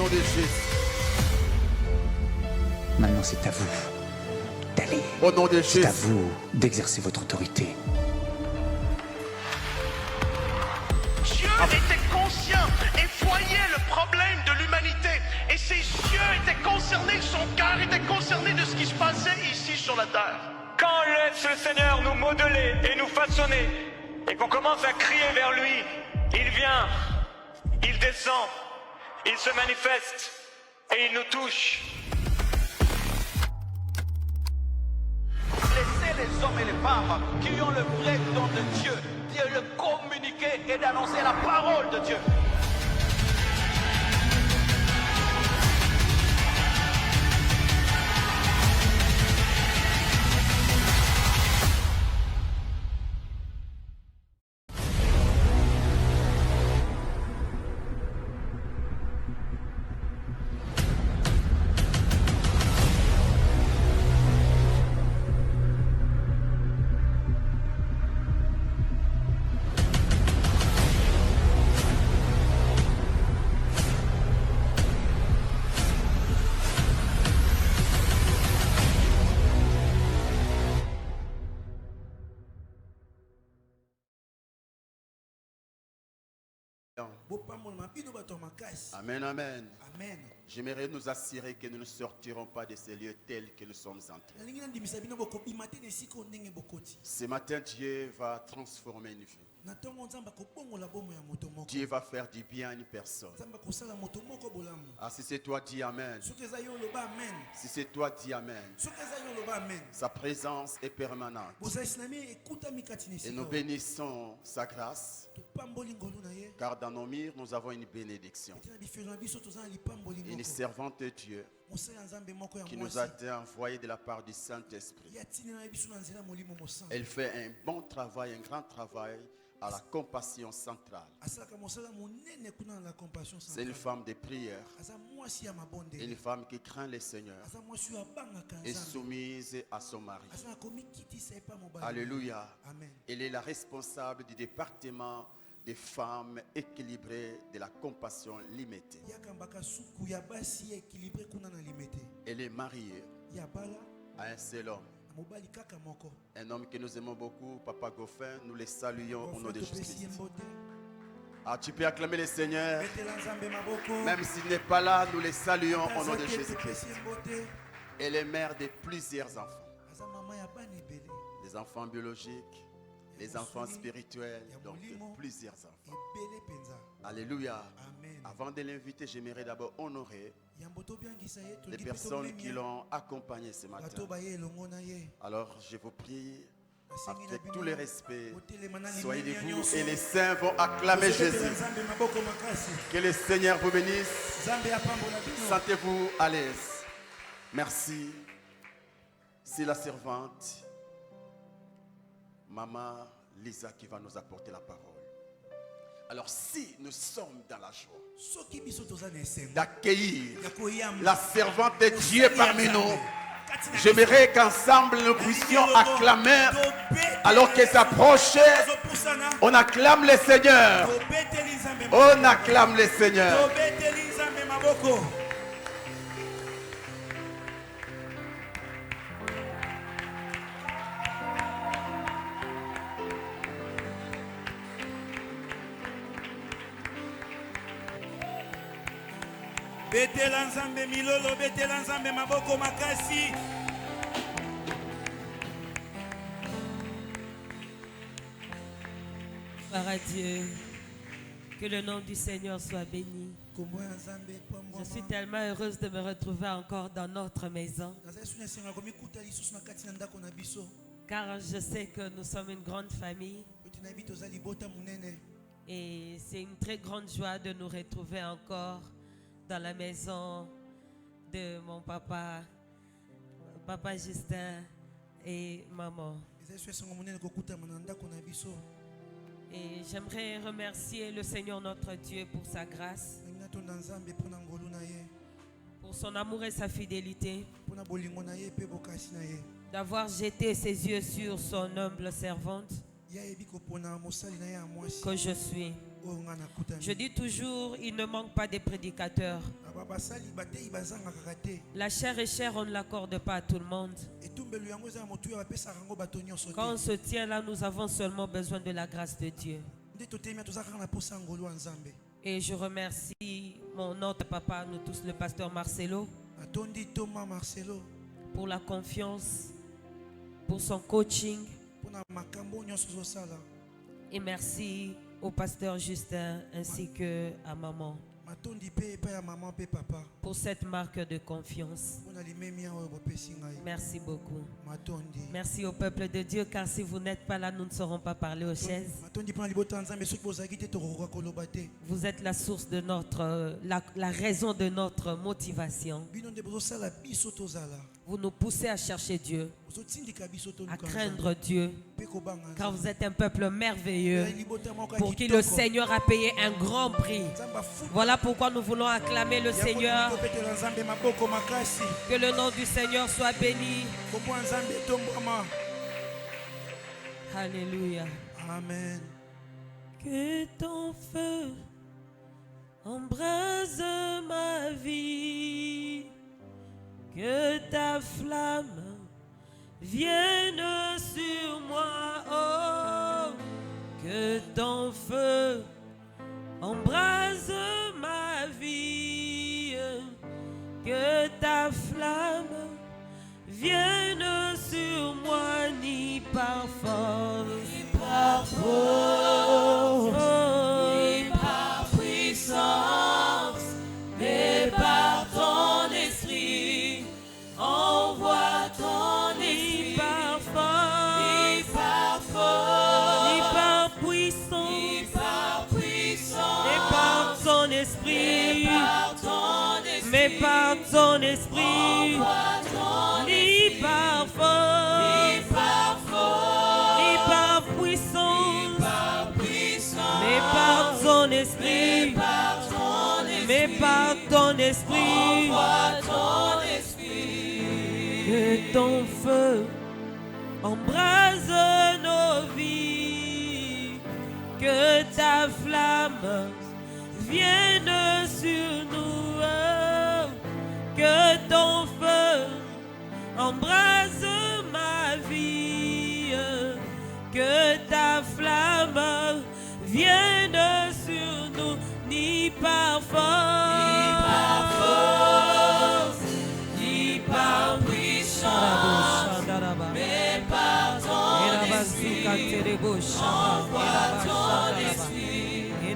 nom de Jésus. Maintenant, c'est à vous d'aller. Au nom de C'est à Jésus. vous d'exercer votre autorité. Dieu était conscient et voyait le problème de l'humanité. Et ses yeux étaient concernés, son cœur était concerné de ce qui se passait ici sur la terre. Quand on laisse le Seigneur nous modeler et nous façonner, et qu'on commence à crier vers lui, il vient, il descend, il se manifeste et il nous touche. Laissez les hommes et les femmes qui ont le vrai don de Dieu, de le communiquer et d'annoncer la parole de Dieu. Amen, amen. Amen. J'aimerais nous assurer que nous ne sortirons pas de ces lieux tels que nous sommes entrés. Ce matin, Dieu va transformer une vie. Dieu va faire du bien à une personne. Ah, si c'est toi, dis Amen. Si c'est toi, dis Amen. Sa présence est permanente. Et nous bénissons sa grâce. Car dans nos murs, nous avons une bénédiction. Une servante de Dieu qui nous a été envoyée de la part du Saint-Esprit. Elle fait un bon travail, un grand travail à la compassion centrale. C'est une femme de prière, une femme qui craint le Seigneur et soumise à son mari. Alléluia. Elle est la responsable du département des femmes équilibrées de la compassion limitée. Elle est mariée à un seul homme. Un homme que nous aimons beaucoup, Papa Goffin, nous le saluons au nom de Jésus. Ah, tu peux acclamer le Seigneur. Même s'il n'est pas là, nous le saluons au nom de Jésus-Christ. Elle est mère de plusieurs enfants. Des enfants biologiques, des enfants spirituels, donc de plusieurs enfants. Alléluia. Avant de l'inviter, j'aimerais d'abord honorer les personnes qui l'ont accompagné ce matin. Alors, je vous prie, avec tout le respect, soyez debout et les saints vont acclamer Jésus. Que le Seigneur vous bénisse. Sentez-vous à l'aise. Merci. C'est la servante, Maman Lisa, qui va nous apporter la parole. Alors, si nous sommes dans la joie d'accueillir la servante de Dieu parmi nous, j'aimerais qu'ensemble nous puissions acclamer alors qu'elle s'approche. On acclame le Seigneur. On acclame le Seigneur. Betela nzambe milolo, betela nzambe maboko makasi. Gloire à Dieu. Que le nom du Seigneur soit béni. Je suis tellement heureuse de me retrouver encore dans notre maison. Car je sais que nous sommes une grande famille. Et c'est une très grande joie de nous retrouver encore dans la maison de mon papa, Papa Justin et maman. Et j'aimerais remercier le Seigneur notre Dieu pour sa grâce, pour son amour et sa fidélité, d'avoir jeté ses yeux sur son humble servante que je suis. Je dis toujours, il ne manque pas des prédicateurs. La chair est chère, on ne l'accorde pas à tout le monde. Quand on se tient là, nous avons seulement besoin de la grâce de Dieu. Et je remercie notre papa, nous tous, le pasteur Marcelo, pour la confiance, pour son coaching. Et merci au pasteur Justin ainsi que à maman pour cette marque de confiance. Merci beaucoup. Merci au peuple de Dieu, car si vous n'êtes pas là, nous ne saurons pas parler aux chaises. Vous êtes la source de notre, la raison de notre motivation. Vous nous poussez à chercher Dieu, à craindre Dieu, car vous êtes un peuple merveilleux pour qui le Seigneur a payé un grand prix. Voilà pourquoi nous voulons acclamer le Seigneur. Que le nom du Seigneur soit béni. Alléluia. Amen. Que ton feu embrase ma vie. Que ta flamme vienne sur moi, oh, que ton feu embrase ma vie, que ta flamme vienne sur moi, ni par force, ni par force, ni par puissance, mais par ton esprit. Envoie ton esprit par force, ni par force, ni par puissance, ni par puissance, mais par ton esprit, mais par ton esprit, envoie ton ni par force, ni par force, ni par puissance, ni par puissance, mais par ton esprit, mais par ton esprit, envoie ton esprit. Que ton feu embrase nos vies, que ta flamme vienne sur nous, que ton feu embrase ma vie, que ta flamme vienne sur nous, ni par force, ni par puissance, mais par ton esprit, envoie ton esprit, ni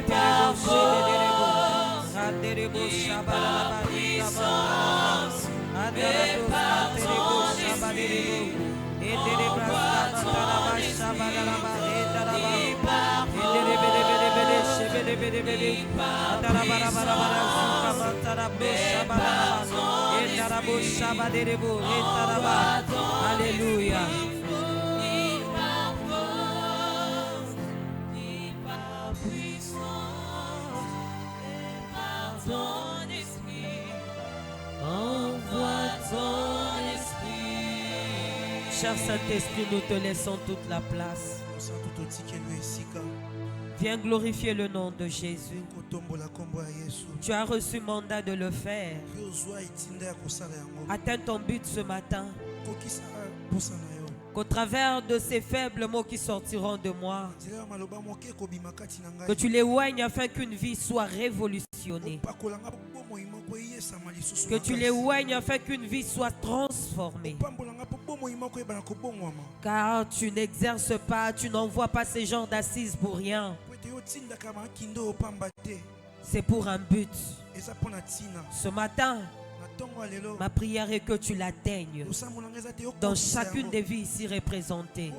par force, ni par puissance, mais par ton esprit, envoie ton esprit, ni par force, ni par Alléluia. Envoie ton esprit. Cher Saint-Esprit, nous te laissons toute la place. Viens glorifier le nom de Jésus. Tu as reçu mandat de le faire. Atteins ton but ce matin. Qu'au travers de ces faibles mots qui sortiront de moi, que tu les oignes afin qu'une vie soit révolutionnée. Que tu les oignes afin qu'une vie soit transformée. Car tu n'exerces pas, tu n'envoies pas ces gens d'assises pour rien. C'est pour un but. Ce matin, ma prière est que tu l'atteignes dans chacune des vies ici représentées,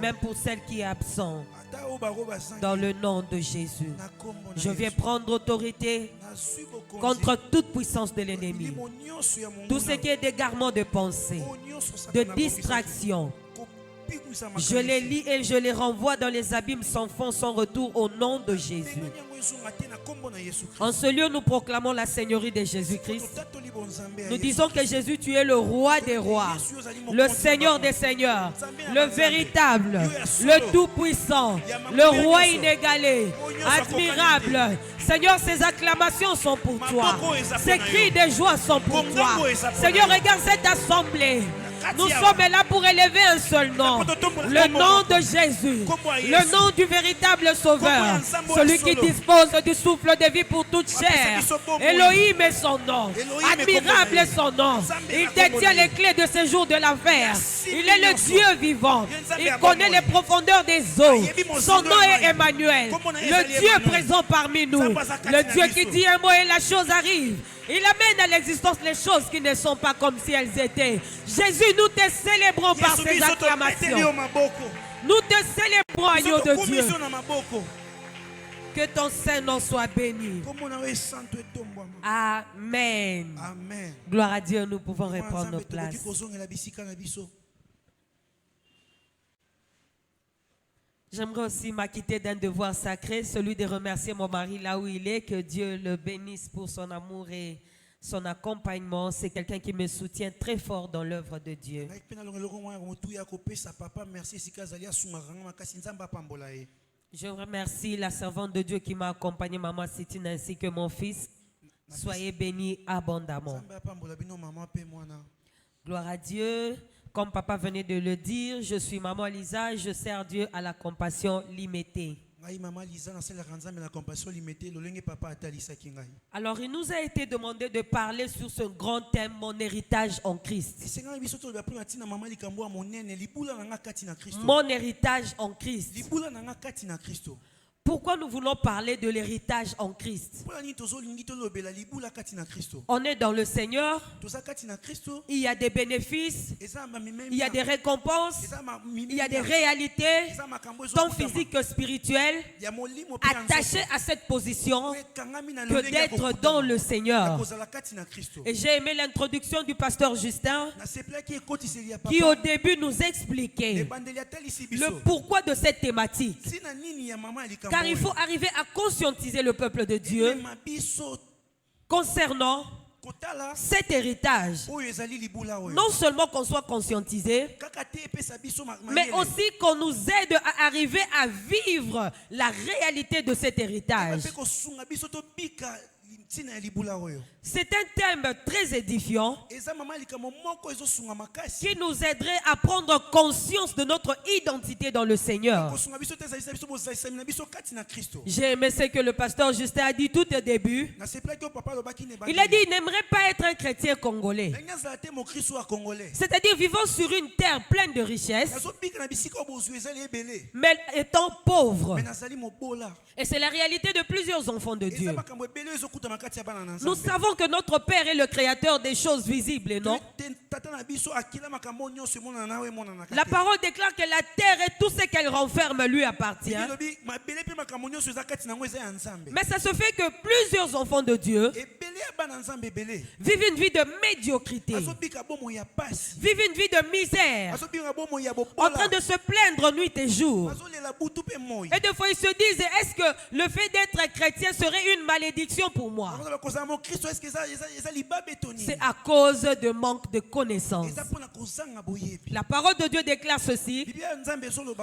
même pour celle qui est absente. Dans le nom de Jésus, je viens prendre autorité contre toute puissance de l'ennemi. Tout ce qui est d'égarement de pensée, de distraction, Je les lis et je les renvoie dans les abîmes sans fond, sans retour au nom de Jésus. En ce lieu, nous proclamons la Seigneurie de Jésus-Christ. Nous disons que Jésus, tu es le roi des rois, le Seigneur des seigneurs, le véritable, le tout-puissant, le roi inégalé, admirable. Seigneur, ces acclamations sont pour toi. Ces cris de joie sont pour toi. Seigneur, regarde cette assemblée. Nous sommes là pour élever un seul nom, le nom de Jésus, le nom du véritable Sauveur, celui qui dispose du souffle de vie pour toute chair. Elohim est son nom, admirable est son nom. Il détient les clés de ces jours de l'enfer. Il est le Dieu vivant. Il connaît les profondeurs des eaux. Son nom est Emmanuel, le Dieu présent parmi nous, le Dieu qui dit un mot et la chose arrive. Il amène à l'existence les choses qui ne sont pas comme si elles étaient. Jésus, nous te célébrons par ces acclamations. Nous te célébrons, agneau de Dieu. Que ton Saint-Nom soit béni. Amen. Amen. Gloire à Dieu, nous pouvons reprendre nos places. J'aimerais aussi m'acquitter d'un devoir sacré, celui de remercier mon mari là où il est, que Dieu le bénisse pour son amour et son accompagnement. C'est quelqu'un qui me soutient très fort dans l'œuvre de Dieu. Je remercie la servante de Dieu qui m'a accompagné, Maman Sitine, ainsi que mon fils. Soyez bénis abondamment. Gloire à Dieu. Comme papa venait de le dire, je suis Maman Lisa, je sers Dieu à la compassion limitée. Alors il nous a été demandé de parler sur ce grand thème, mon héritage en Christ. Mon héritage en Christ. Pourquoi nous voulons parler de l'héritage en Christ? On est dans le Seigneur, il y a des bénéfices, il y a des récompenses, il y a des réalités, tant physiques que spirituelles, attachées à cette position que d'être dans le Seigneur. Et j'ai aimé l'introduction du pasteur Justin, qui au début nous expliquait le pourquoi de cette thématique. Car il faut arriver à conscientiser le peuple de Dieu concernant cet héritage. Non seulement qu'on soit conscientisé, mais aussi qu'on nous aide à arriver à vivre la réalité de cet héritage. C'est un thème très édifiant qui nous aiderait à prendre conscience de notre identité dans le Seigneur. J'ai aimé ce que le pasteur Justin a dit tout au début. Il a dit qu'il n'aimerait pas être un chrétien congolais, c'est-à-dire vivant sur une terre pleine de richesses, mais étant pauvre. Et c'est la réalité de plusieurs enfants de Dieu. Nous savons que notre Père est le créateur des choses visibles, non? La parole déclare que la terre et tout ce qu'elle renferme lui appartient. Mais ça se fait que plusieurs enfants de Dieu vivent une vie de médiocrité, vivent une vie de misère, en train de se plaindre nuit et jour. Et des fois ils se disent, est-ce que le fait d'être chrétien serait une malédiction pour moi? C'est à cause de manque de connaissance. La parole de Dieu déclare ceci: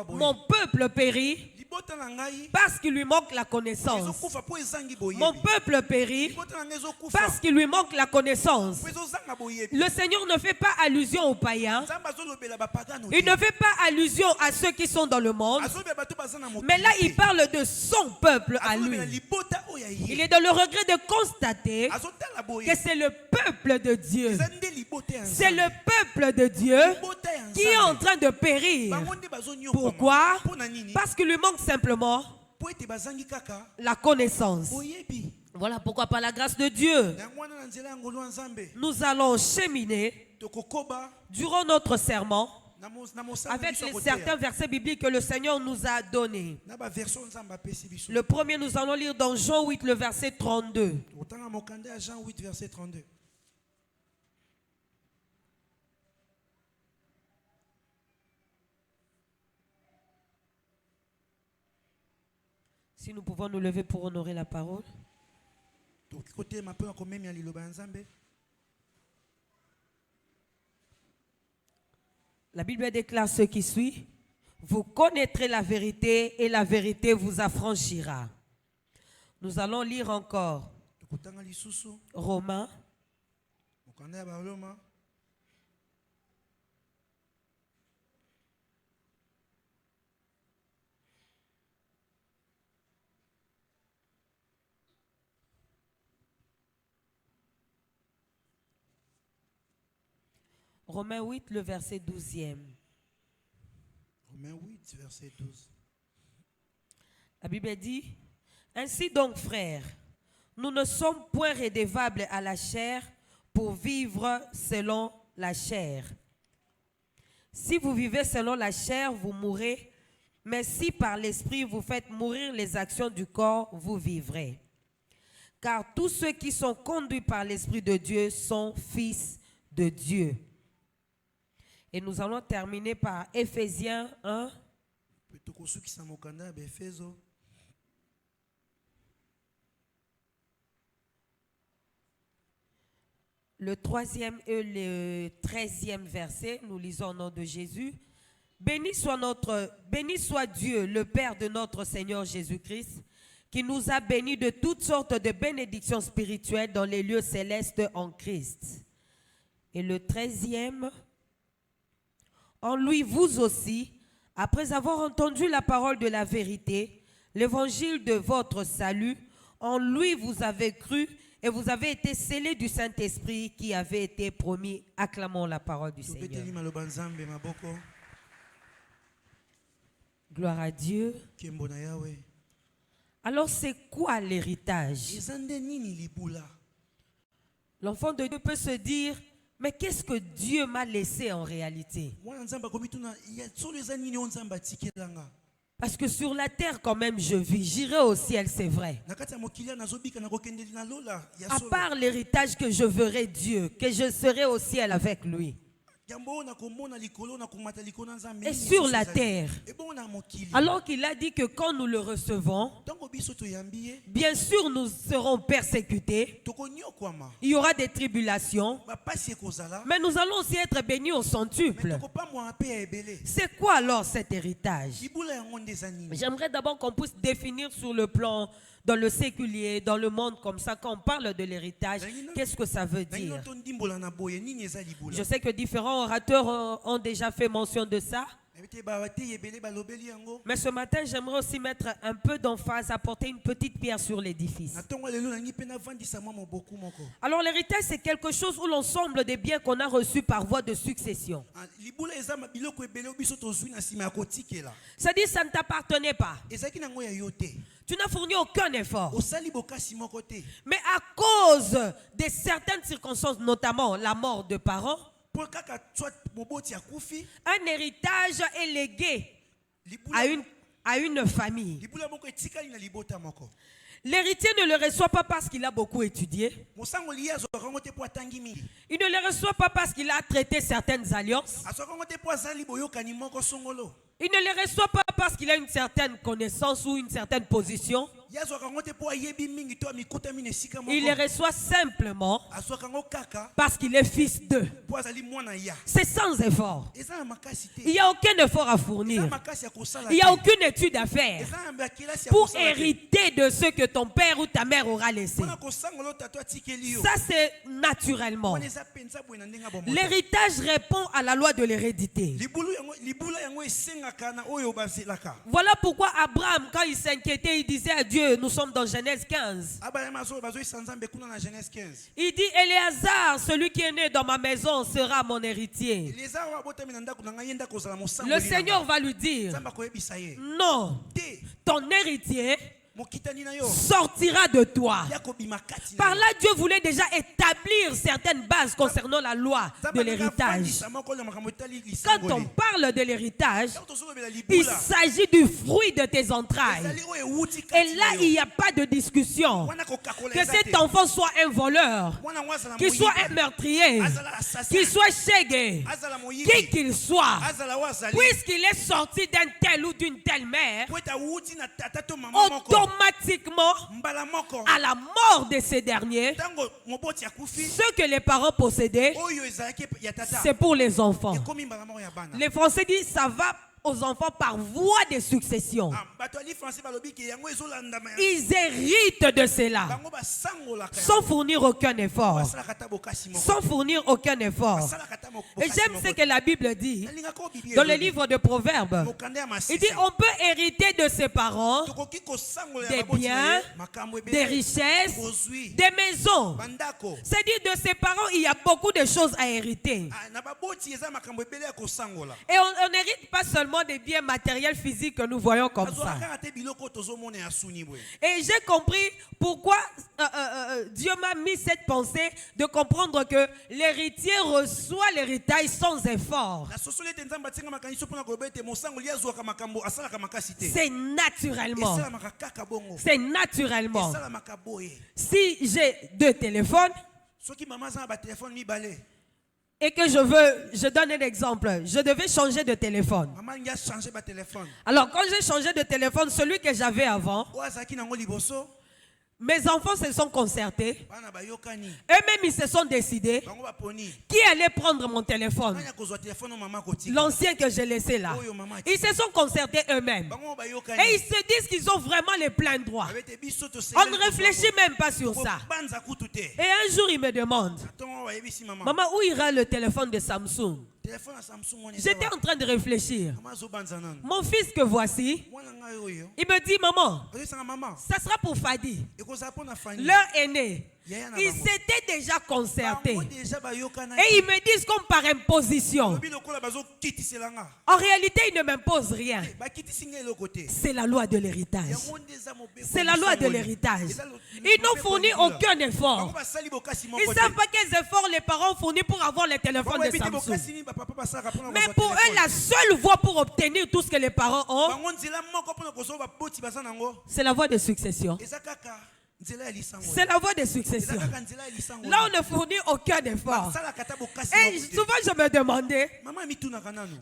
mon peuple périt parce qu'il lui manque la connaissance. Mon peuple périt parce qu'il lui manque la connaissance. Le Seigneur ne fait pas allusion aux païens. Il ne fait pas allusion à ceux qui sont dans le monde. Mais là, il parle de son peuple à lui. Il est dans le regret de constater que c'est le peuple de Dieu. C'est le peuple de Dieu qui est en train de périr. Pourquoi? Parce qu'il lui manque simplement la connaissance. Voilà pourquoi par la grâce de Dieu, nous allons cheminer durant notre serment avec certains versets bibliques que le Seigneur nous a donnés. Le premier, nous allons lire dans Jean 8, le verset 32. Si nous pouvons nous lever pour honorer la parole. La Bible déclare ce qui suit. Vous connaîtrez la vérité et la vérité vous affranchira. Nous allons lire encore Romains. Romains 8, le verset 12e. Romains 8, verset 12. La Bible dit, ainsi donc, frères, nous ne sommes point redevables à la chair pour vivre selon la chair. Si vous vivez selon la chair, vous mourrez, mais si par l'esprit vous faites mourir les actions du corps, vous vivrez. Car tous ceux qui sont conduits par l'Esprit de Dieu sont fils de Dieu. Et nous allons terminer par Éphésiens 1. Le 3e et le 13e verset, nous lisons au nom de Jésus. Béni soit Dieu, le Père de notre Seigneur Jésus-Christ, qui nous a bénis de toutes sortes de bénédictions spirituelles dans les lieux célestes en Christ. Et le 13e, en lui, vous aussi, après avoir entendu la parole de la vérité, l'évangile de votre salut, en lui vous avez cru et vous avez été scellés du Saint-Esprit qui avait été promis. Acclamons la parole du Seigneur. Gloire à Dieu. Alors c'est quoi l'héritage? L'enfant de Dieu peut se dire, mais qu'est-ce que Dieu m'a laissé en réalité? Parce que sur la terre quand même je vis, j'irai au ciel, c'est vrai. À part l'héritage que je verrai Dieu, que je serai au ciel avec lui. Et sur la terre, alors qu'il a dit que quand nous le recevons, bien sûr nous serons persécutés, il y aura des tribulations, mais nous allons aussi être bénis au centuple. C'est quoi alors cet héritage? J'aimerais d'abord qu'on puisse définir sur le plan, dans le séculier, dans le monde comme ça, quand on parle de l'héritage, qu'est-ce que ça veut dire? Je sais que différents orateurs ont déjà fait mention de ça. Mais ce matin, j'aimerais aussi mettre un peu d'emphase, apporter une petite pierre sur l'édifice. Alors l'héritage, c'est quelque chose où l'ensemble des biens qu'on a reçus par voie de succession. C'est-à-dire ça ne t'appartenait pas. Tu n'as fourni aucun effort. Mais à cause de certaines circonstances, notamment la mort de parents, un héritage est légué à une famille. L'héritier ne le reçoit pas parce qu'il a beaucoup étudié. Il ne le reçoit pas parce qu'il a traité certaines alliances. Il ne le reçoit pas parce qu'il a une certaine connaissance ou une certaine position. Il les reçoit simplement parce qu'il est fils d'eux. C'est sans effort. Il n'y a aucun effort à fournir. Il n'y a aucune étude à faire pour hériter de ce que ton père ou ta mère aura laissé. Ça, c'est naturellement. L'héritage répond à la loi de l'hérédité. Voilà pourquoi Abraham, quand il s'inquiétait, il disait à Dieu, nous sommes dans Genèse 15. Il dit, Éléazar, celui qui est né dans ma maison, sera mon héritier. Le Seigneur va lui dire, non, ton héritier sortira de toi. Par là, Dieu voulait déjà établir certaines bases concernant la loi de l'héritage. Quand on parle de l'héritage, il s'agit du fruit de tes entrailles. Et là, il n'y a pas de discussion. Que cet enfant soit un voleur, qu'il soit un meurtrier, qu'il soit chégué, qui qu'il soit, puisqu'il est sorti d'un tel ou d'une telle mère, automatiquement automatiquement, à la mort de ces derniers, ce que les parents possédaient, c'est pour les enfants. Les Français disent ça va aux enfants par voie de succession. Ils héritent de cela sans fournir aucun effort. Sans fournir aucun effort. Et j'aime ce que la Bible dit dans le livre de Proverbes. Il dit on peut hériter de ses parents des biens, des richesses, des maisons. C'est-à-dire de ses parents, il y a beaucoup de choses à hériter. Et on n'hérite pas seulement des biens matériels physiques que nous voyons comme ça. Et j'ai compris pourquoi Dieu m'a mis cette pensée de comprendre que l'héritier reçoit l'héritage sans effort. C'est naturellement. C'est naturellement. Si j'ai 2 téléphones, et que je donne un exemple, je devais changer de téléphone. Alors quand j'ai changé de téléphone, celui que j'avais avant, mes enfants se sont concertés. Eux-mêmes, ils se sont décidés qui allait prendre mon téléphone. L'ancien que j'ai laissé là. Ils se sont concertés eux-mêmes. Et ils se disent qu'ils ont vraiment les pleins droits. On ne réfléchit même pas sur ça. Et un jour, ils me demandent, maman, où ira le téléphone de Samsung? J'étais en train de réfléchir. Mon fils que voici, il me dit, maman, ça sera pour Fadi. Leur aîné. Ils s'étaient déjà concertés. Et ils me disent comme par imposition. En réalité, ils ne m'imposent rien. C'est la loi de l'héritage. C'est la loi de l'héritage. Ils n'ont fourni aucun effort. Ils ne savent pas quels efforts les parents ont fournis pour avoir les téléphones de Samsung. Mais pour eux, la seule voie pour obtenir tout ce que les parents ont, c'est la voie de succession. C'est la voie de succession. Là, on ne fournit aucun effort. Et souvent, je me demandais,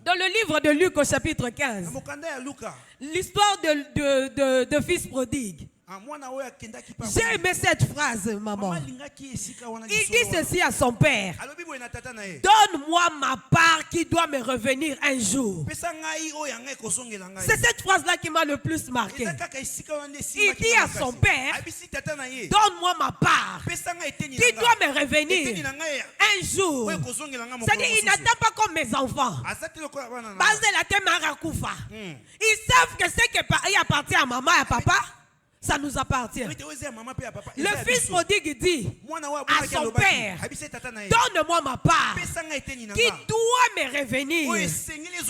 dans le livre de Luc au chapitre 15, l'histoire de fils prodigue. J'ai aimé cette phrase, maman. Il dit ceci à son père: donne-moi ma part qui doit me revenir un jour. C'est cette phrase-là qui m'a le plus marqué. Il dit à son père: donne-moi ma part qui doit me revenir un jour. C'est-à-dire, il n'attend pas comme mes enfants. Ils savent que ce qui appartient à maman et à papa, ça nous appartient. Le fils prodigue dit à son père: donne-moi ma part qui doit me revenir.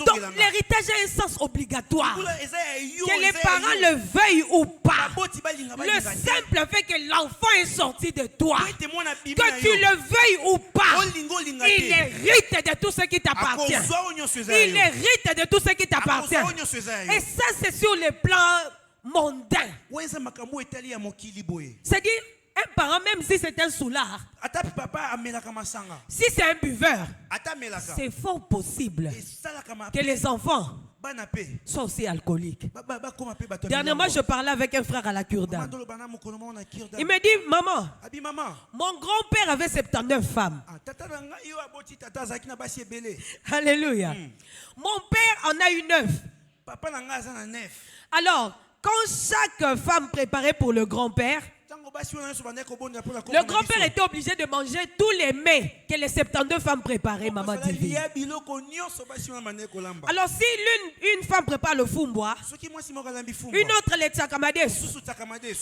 Donc l'héritage a un sens obligatoire. Que les parents le veuillent ou pas. Le simple fait que l'enfant est sorti de toi, que tu le veuilles ou pas, il hérite de tout ce qui t'appartient. Il hérite de tout ce qui t'appartient. Et ça, c'est sur le plan mondain. C'est-à-dire, un parent, même si c'est un soulard, si c'est un buveur, c'est fort possible que les enfants soient aussi alcooliques. Dernièrement, je parlais avec un frère à la Kurdan. Il me dit: maman, mon grand-père avait 79 femmes. Alléluia. Mon père en a eu 9. Alors, quand chaque femme préparait pour le grand-père, le grand-père était obligé de manger tous les mets que les 72 femmes préparaient, maman divine. Alors si une femme prépare le fumbois, une autre les tsakamadés,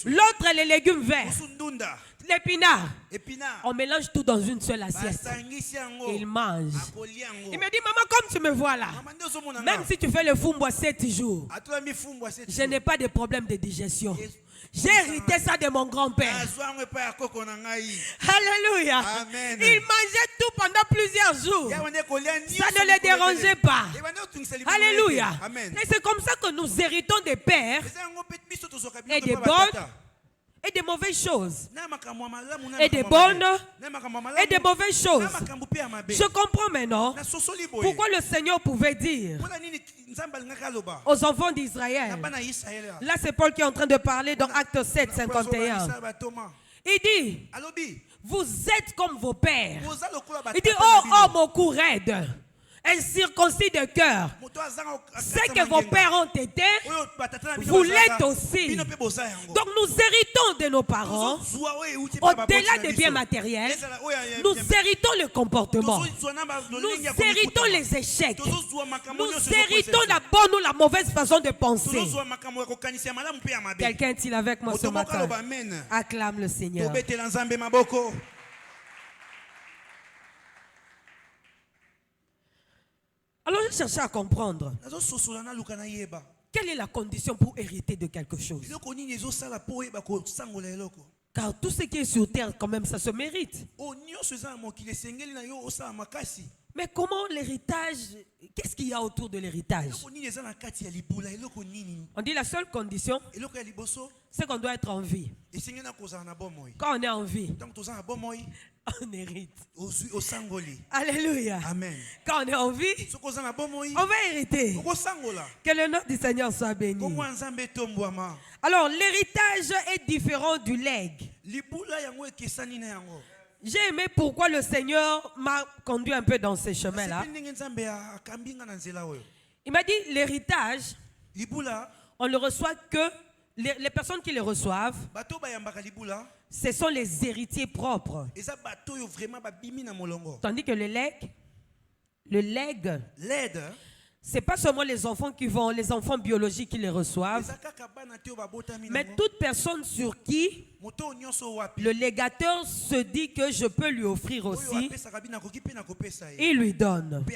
l'autre les légumes verts, l'épinard, on mélange tout dans une seule assiette. Il mange. Il me dit: maman, comme tu me vois là, même si tu fais le fumbois 7 jours, je n'ai pas de problème de digestion. J'ai hérité ça de mon grand-père. Alléluia. Amen. Il mangeait tout pendant plusieurs jours. Ça ne les dérangeait pas. Alléluia. Amen. Et c'est comme ça que nous héritons des pères et des bonnes et des mauvaises choses, et des bonnes et des mauvaises choses. Je comprends maintenant pourquoi le Seigneur pouvait dire aux enfants d'Israël. Là, c'est Paul qui est en train de parler dans Acte 7, 51. Il dit, vous êtes comme vos pères. Il dit, oh, mon cou raide, incirconcis de cœur. Ce que vos pères ont été, vous l'êtes aussi. Donc nous héritons de nos parents, au-delà des biens matériels, nous héritons le comportement, nous héritons les échecs, nous héritons la bonne ou la mauvaise façon de penser. Quelqu'un est-il avec moi ce matin? Acclame le Seigneur. Alors je cherchais à comprendre quelle est la condition pour hériter de quelque chose. Car tout ce qui est sur terre, quand même, ça se mérite. Mais comment l'héritage, qu'est-ce qu'il y a autour de l'héritage? On dit la seule condition, c'est qu'on doit être en vie. Quand on est en vie, on hérite. Alléluia. Amen. Quand on est en vie, on va hériter. Que le nom du Seigneur soit béni. Alors l'héritage est différent du legs. J'ai aimé pourquoi le Seigneur m'a conduit un peu dans ces chemins-là. Il m'a dit l'héritage, on ne le reçoit que les personnes qui le reçoivent, ce sont les héritiers propres. Tandis que le legs, c'est pas seulement les enfants biologiques qui les reçoivent, mais toute personne sur qui le légateur se dit que je peux lui offrir aussi, il lui donne.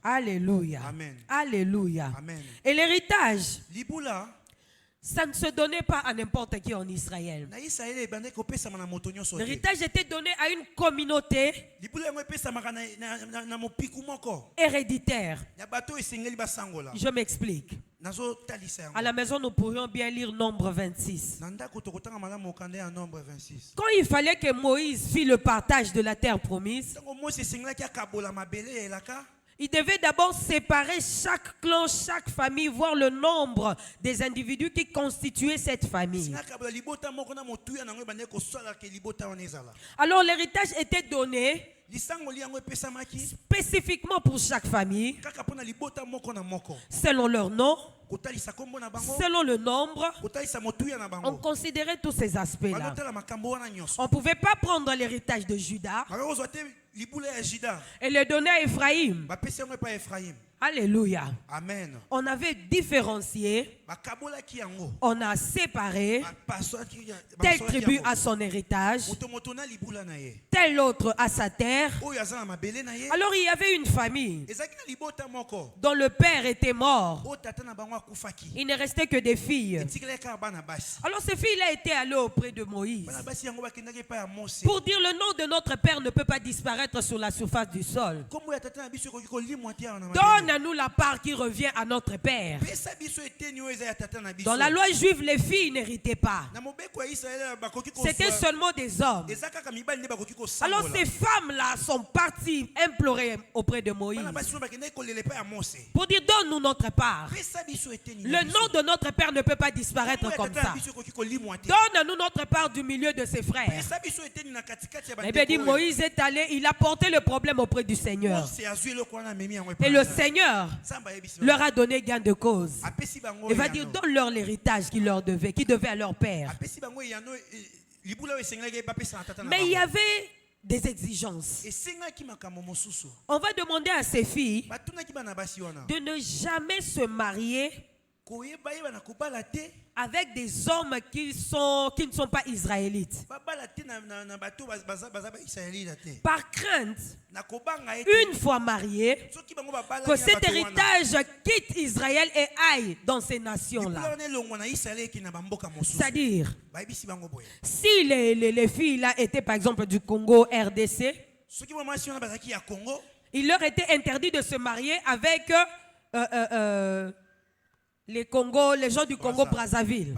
Alléluia. Amen. Alléluia. Amen. Et l'héritage, ça ne se donnait pas à n'importe qui en Israël. L'héritage était donné à une communauté héréditaire. Je m'explique. À la maison, nous pourrions bien lire Nombre 26. Quand il fallait que Moïse fit le partage de la terre promise, il devait d'abord séparer chaque clan, chaque famille, voir le nombre des individus qui constituaient cette famille. Alors l'héritage était donné spécifiquement pour chaque famille, selon leur nom, selon le nombre. On considérait tous ces aspects-là. On ne pouvait pas prendre l'héritage de Judas et le donner à Ephraïm. Alléluia. Amen. On avait différencié, on a séparé, telle tribu a son héritage, tel autre a sa terre. Alors il y avait une famille dont le père était mort. Il ne restait que des filles. Alors ces filles-là étaient allées auprès de Moïse pour dire le nom de notre père ne peut pas disparaître sur la surface du sol. Donne-nous la part qui revient à notre père. Dans la loi juive, les filles n'héritaient pas. C'était seulement des hommes. Alors ces femmes-là sont parties implorer auprès de Moïse pour dire donne-nous notre part. Le nom de notre père ne peut pas disparaître comme ça. Donne-nous notre part du milieu de ses frères. Et bien dit Moïse est allé, il a porté le problème auprès du Seigneur. Et le Seigneur leur a donné gain de cause. Il va dire donne-leur l'héritage qui devait à leur père. Mais il y avait des exigences. On va demander à ces filles de ne jamais se marier avec des hommes qui ne sont pas israélites. Par crainte, une fois mariés, que cet héritage quitte Israël et aille dans ces nations-là. C'est-à-dire, si les filles-là étaient par exemple du Congo, RDC, il leur était interdit de se marier avec les gens du Congo-Brazzaville.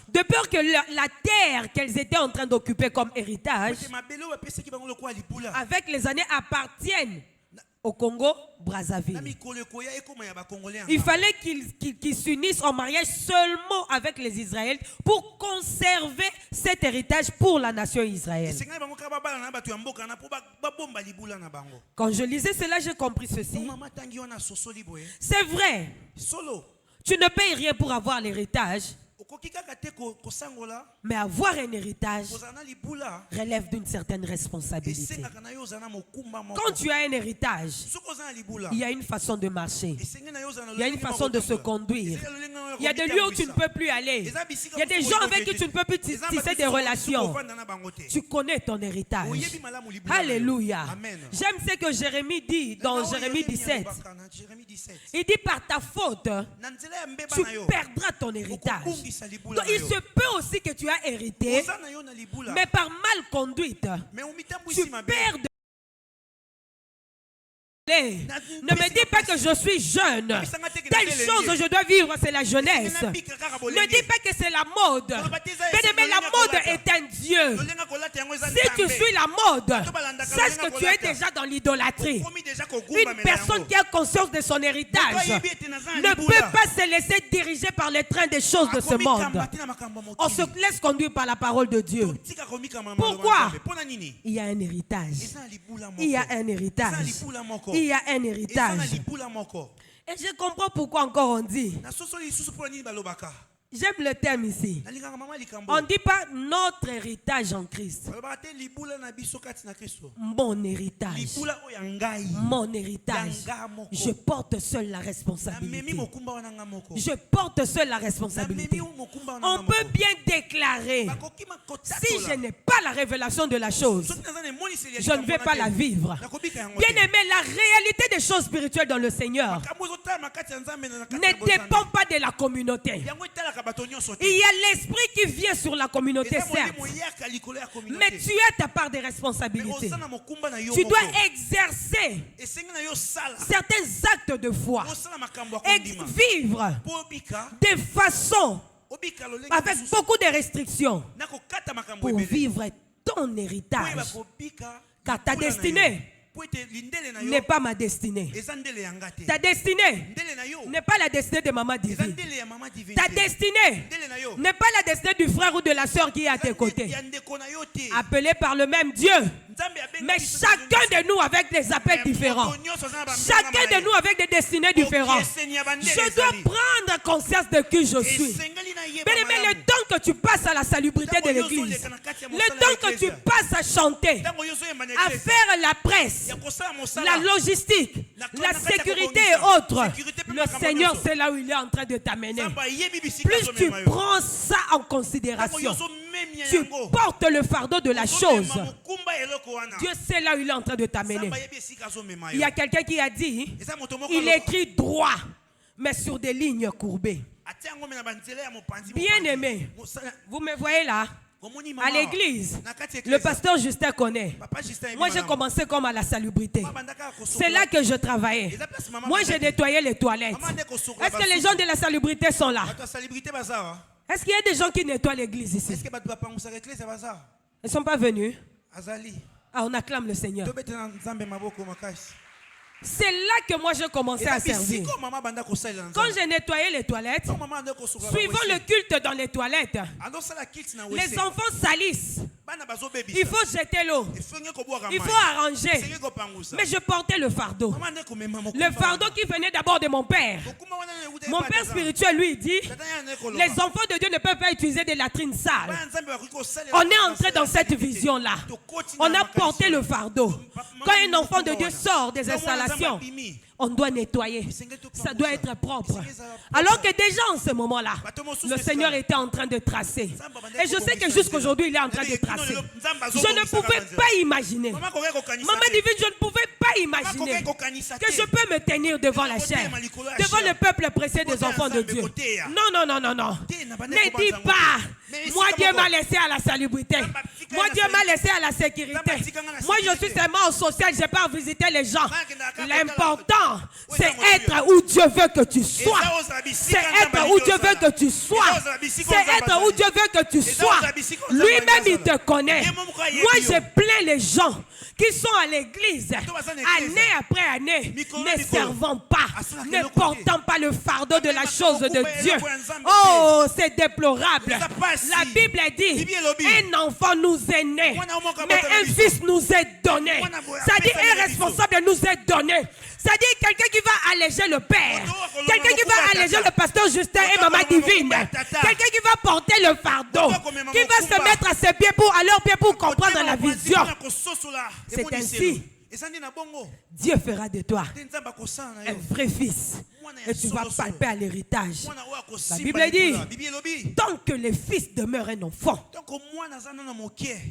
De peur que la terre qu'elles étaient en train d'occuper comme héritage, avec les années, appartiennent au Congo-Brazzaville. Il fallait qu'ils s'unissent en mariage seulement avec les Israéliens pour conserver cet héritage pour la nation israélienne. Quand je lisais cela, j'ai compris ceci. C'est vrai. Tu ne payes rien pour avoir l'héritage. Mais avoir un héritage relève d'une certaine responsabilité. Quand tu as un héritage, il y a une façon de marcher. Il y a une façon de se conduire. Il y a des lieux où tu ne peux plus aller. Il y a des gens avec qui tu ne peux plus tisser des relations. Tu connais ton héritage. Alléluia. J'aime ce que Jérémie dit dans Jérémie 17. Il dit par ta faute, tu perdras ton héritage. Donc, il se peut aussi que tu as hérité, mais par mal conduite, tu perds de... Ne me dis pas que je suis jeune. Telle chose que je dois vivre, c'est la jeunesse. Ne dis pas que c'est la mode. Mais la mode est un Dieu. Si tu suis la mode, sache que tu es déjà dans l'idolâtrie. Une personne qui a conscience de son héritage ne peut pas se laisser diriger par les trains des choses de ce monde. On se laisse conduire par la parole de Dieu. Pourquoi? Il y a un héritage. Il y a un héritage. Il y a un héritage. Et je comprends pourquoi encore on dit. J'aime le terme ici. On ne dit pas notre héritage en Christ. Mon héritage. Mon héritage. Je porte seul la responsabilité. Je porte seul la responsabilité. On peut bien déclarer, si je n'ai pas la révélation de la chose, je ne vais pas la vivre. Bien aimé, la réalité des choses spirituelles dans le Seigneur ne dépend pas de la communauté. Il y a l'esprit qui vient sur la communauté, certes, mais tu as ta part de responsabilité. Tu dois exercer certains actes de foi et vivre de façon avec beaucoup de restrictions pour vivre ton héritage, car ta destinée n'est pas ma destinée. Ta destinée n'est pas la destinée de maman divine. Ta destinée n'est pas la destinée du frère ou de la soeur qui est à tes côtés, appelé par le même Dieu. Mais chacun de nous avec des appels différents. Chacun de nous avec des destinées différentes. Je dois prendre conscience de qui je suis. Mais le temps que tu passes à la salubrité de l'église, le temps que tu passes à chanter, à faire la presse, la logistique, la sécurité et autres, le Seigneur c'est là où il est en train de t'amener. Plus tu prends ça en considération, tu portes le fardeau de la chose, Dieu sait là où il est en train de t'amener. Il y a quelqu'un qui a dit, il écrit droit, mais sur des lignes courbées. Bien aimé, vous me voyez là? À l'église, le pasteur Justin connaît. Moi, j'ai commencé comme à la salubrité. C'est là que je travaillais. Moi, j'ai nettoyé les toilettes. Est-ce que les gens de la salubrité sont là? Est-ce qu'il y a des gens qui nettoient l'église ici? Ils ne sont pas venus. Ah, on acclame le Seigneur. C'est là que moi je commençais à servir. Quand j'ai nettoyé les toilettes, suivant le culte dans les toilettes, les enfants salissent. Il faut jeter l'eau. Il faut arranger. Mais je portais le fardeau. Le fardeau qui venait d'abord de mon père. Mon père spirituel lui dit, les enfants de Dieu ne peuvent pas utiliser des latrines sales. On est entré dans cette vision-là. On a porté le fardeau. Quand un enfant de Dieu sort des installations, on doit nettoyer. Ça doit être propre. Alors que déjà en ce moment-là, le Seigneur était en train de tracer. Et je sais que jusqu'aujourd'hui, il est en train de tracer. Je ne pouvais pas imaginer. Maman divine, je ne pouvais pas imaginer que je peux me tenir devant la chair, devant le peuple pressé des enfants de Dieu. Non, non, non, non, non. Ne dis pas, moi Dieu m'a laissé à la salubrité. Moi, Dieu m'a laissé à la sécurité. Moi, je suis seulement au social, je n'ai pas à visiter les gens. L'important, c'est être où Dieu veut que tu sois. C'est être où Dieu veut que tu sois. C'est être où Dieu veut que tu sois. Lui-même, il te connaît. Moi, je plains les gens qui sont à l'église année après année, ne servant pas, ne portant pas le fardeau de la chose de Dieu. Oh, c'est déplorable. La Bible dit, un enfant nous est né, mais un fils nous est donné. C'est-à-dire, un responsable nous est donné. C'est-à-dire, quelqu'un qui va alléger le père, quelqu'un qui va alléger le pasteur Justin et maman divine, quelqu'un qui va porter le fardeau, qui va se mettre à ses pieds à leurs pieds pour comprendre la vision. C'est ainsi. Dieu fera de toi un vrai fils et tu vas palper à l'héritage. La Bible dit, tant que le fils demeure un enfant,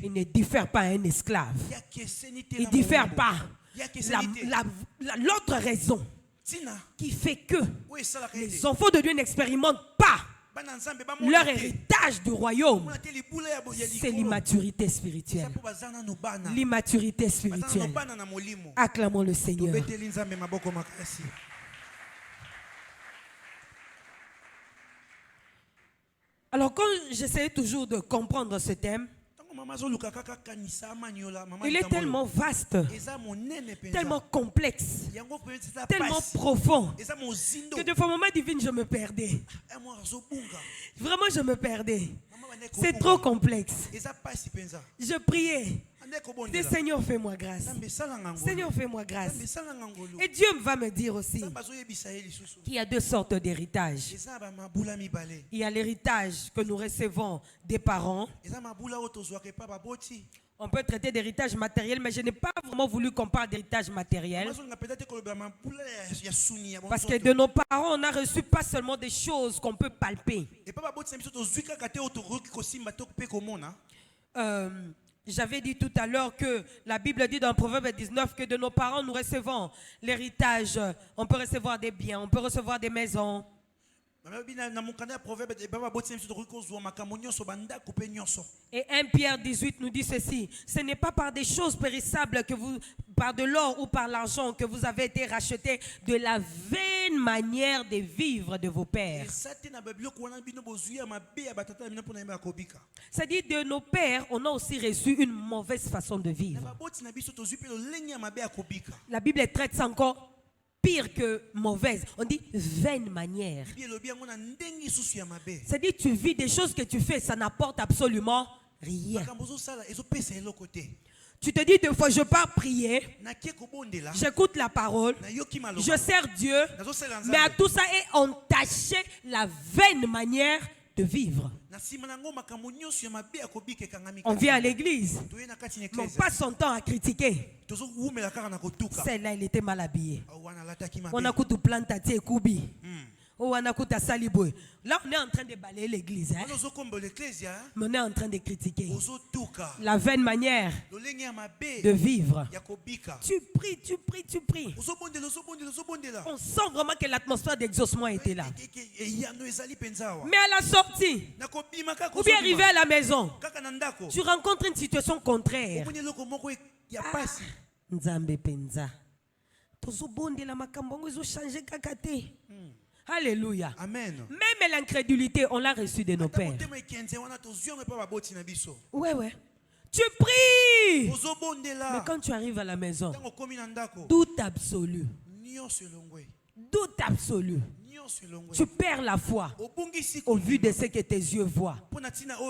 il ne diffère pas à un esclave. Il ne diffère pas. L'autre raison qui fait que les enfants de Dieu n'expérimentent pas leur héritage du royaume, c'est l'immaturité spirituelle. L'immaturité spirituelle. Acclamons le Seigneur. Alors quand j'essayais toujours de comprendre ce thème, il est tellement vaste, tellement complexe, tellement profond, que de fois, moment divine, je me perdais. Vraiment, je me perdais. C'est trop complexe. Je priais. Dis, Seigneur, fais-moi grâce. Seigneur, fais-moi grâce. Et Dieu va me dire aussi qu'il y a deux sortes d'héritage. Il y a l'héritage que nous recevons des parents. On peut traiter d'héritage matériel, mais je n'ai pas vraiment voulu qu'on parle d'héritage matériel. Parce que de nos parents, on a reçu pas seulement des choses qu'on peut palper. J'avais dit tout à l'heure que la Bible dit dans Proverbe 19 que de nos parents nous recevons l'héritage. On peut recevoir des biens, on peut recevoir des maisons. Et 1 Pierre 18 nous dit ceci: ce n'est pas par des choses périssables que vous, par de l'or ou par l'argent que vous avez été rachetés de la vaine manière de vivre de vos pères. C'est-à-dire de nos pères, on a aussi reçu une mauvaise façon de vivre. La Bible traite ça encore pire que mauvaise. On dit vaine manière. C'est-à-dire tu vis des choses que tu fais, ça n'apporte absolument rien. Tu te dis deux fois, je pars prier, j'écoute la parole, je sers Dieu, mais à tout ça est entaché la vaine manière de vivre. On vient à l'église, mais on passe son temps à critiquer. Celle-là, il était mal habillé. On a coupé planta et kubi. Là, on est en train de balayer l'église. Mais on est en train de critiquer la vaine manière de vivre. Tu pries, tu pries, tu pries. On sent vraiment que l'atmosphère d'exaucement était là. Mais à la sortie, ou bien arrivé à la maison, tu rencontres une situation contraire. Nzambe penza. Tozobondela makambo ezo changer kakate. Alléluia. Amen. Même l'incrédulité, on l'a reçu de nos pères. Ouais. Tu pries. Mais quand tu arrives à la maison, doute absolu. Doute absolu. Tu perds la foi au vu de ce que tes yeux voient.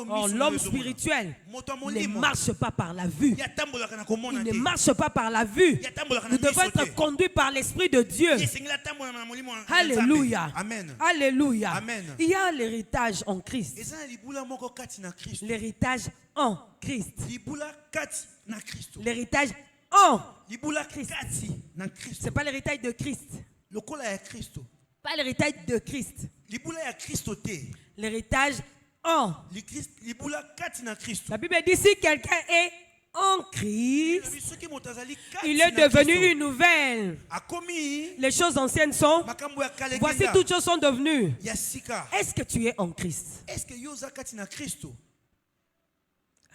Or, l'homme spirituel ne marche pas par la vue. Il ne marche pas par la vue. Nous devons être conduits par l'Esprit de Dieu. Alléluia. Amen. Alléluia. Amen. Il y a l'héritage en Christ. L'héritage en Christ. L'héritage en Christ. Ce n'est pas l'héritage de Christ. Pas l'héritage de Christ. L'héritage en. La Bible dit si quelqu'un est en Christ, il est devenu une nouvelle. Les choses anciennes sont. Voici toutes choses sont devenues. Est-ce que tu es en Christ?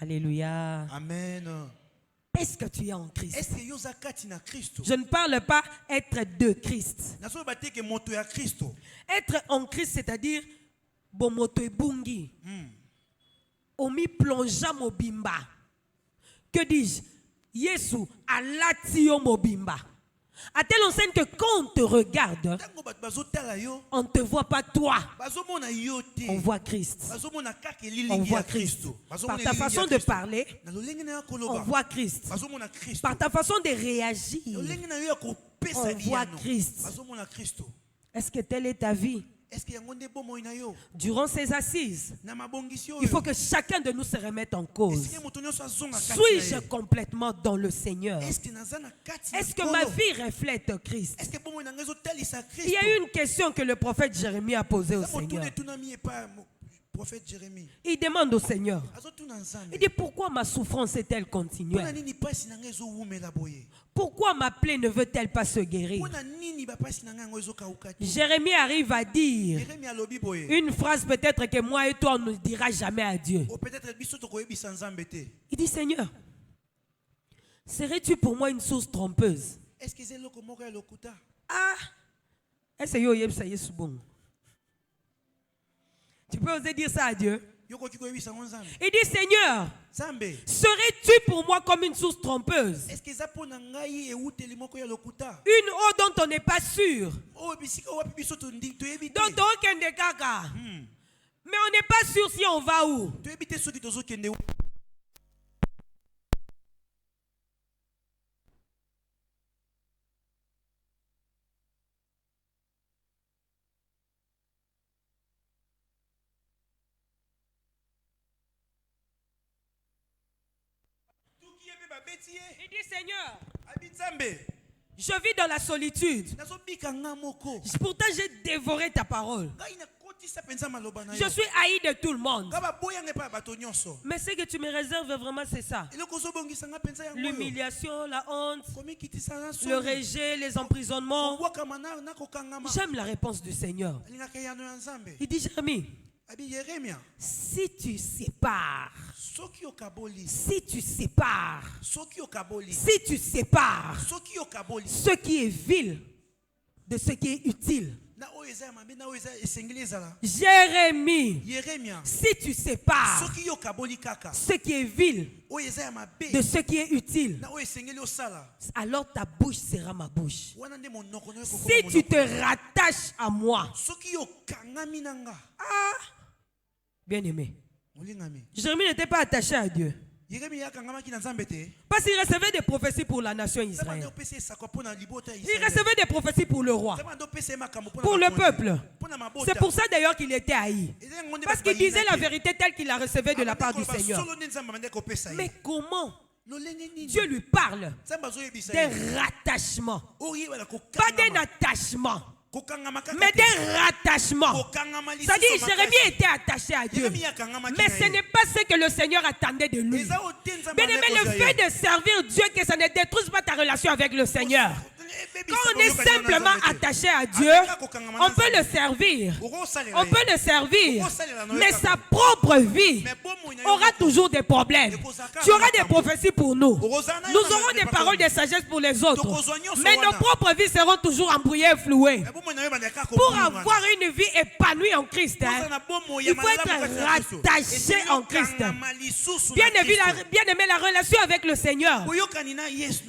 Alléluia. Amen. Est-ce que tu es en Christ? Est-ce que yoza kati na Christo? Je ne parle pas être de Christ. Naso bate ke moto ya Christo. Être en Christ, c'est-à-dire bon moto ebungi. Omi plongeant mobimba. Que dis-je? Yesu alatio mobimba. À telle enseigne que quand on te regarde, on ne te voit pas toi. On voit Christ. On voit Christ. Par ta façon de parler, on voit Christ. Par ta façon de réagir, on voit Christ. Est-ce que telle est ta vie? Durant ces assises, il faut que chacun de nous se remette en cause. Suis-je complètement dans le Seigneur? Est-ce que ma vie reflète Christ? Il y a eu une question que le prophète Jérémie a posée au Seigneur. Il demande au Seigneur, il dit, pourquoi ma souffrance est-elle continuelle? Pourquoi ma plaie ne veut-elle pas se guérir? Jérémie arrive à dire une phrase peut-être que moi et toi on ne dira jamais à Dieu. Il dit, Seigneur, serais-tu pour moi une source trompeuse? Ah, est-ce que ça y est bon? Tu peux oser dire ça à Dieu? Il dit, Seigneur, serais-tu pour moi comme une source trompeuse? Une eau dont on n'est pas sûr. Mais on n'est pas sûr si on va où. Il dit, Seigneur, je vis dans la solitude. Pourtant, j'ai dévoré ta parole. Je suis haï de tout le monde. Mais ce que tu me réserves vraiment, c'est ça. L'humiliation, la honte, le rejet, les emprisonnements. J'aime la réponse du Seigneur. Il dit, Jérémie, si tu sépares, ce qui est vil de ce qui est utile. Jérémie, si tu sépares ce qui est vil de ce qui est utile, alors ta bouche sera ma bouche. Si tu te rattaches à moi, bien-aimé, Jérémie n'était pas attaché à Dieu. Parce qu'il recevait des prophéties pour la nation Israël. Il recevait des prophéties pour le roi, pour le peuple. C'est pour ça d'ailleurs qu'il était haï. Parce qu'il disait la vérité telle qu'il la recevait de la part du Seigneur. Mais comment Dieu lui parle d'un rattachement, pas d'un attachement, mais des rattachements. C'est-à-dire Jérémie était attaché à Dieu, mais ce n'est pas ce que le Seigneur attendait de lui. Bien aimé, le fait de servir Dieu, que ça ne détruise pas ta relation avec le Seigneur. Quand on est simplement attaché à Dieu, on peut le servir. On peut le servir. Mais sa propre vie aura toujours des problèmes. Tu auras des prophéties pour nous. Nous aurons des paroles de sagesse pour les autres. Mais nos propres vies seront toujours embrouillées et flouées. Pour avoir une vie épanouie en Christ, il faut être rattaché en Christ. Bien aimé, la relation avec le Seigneur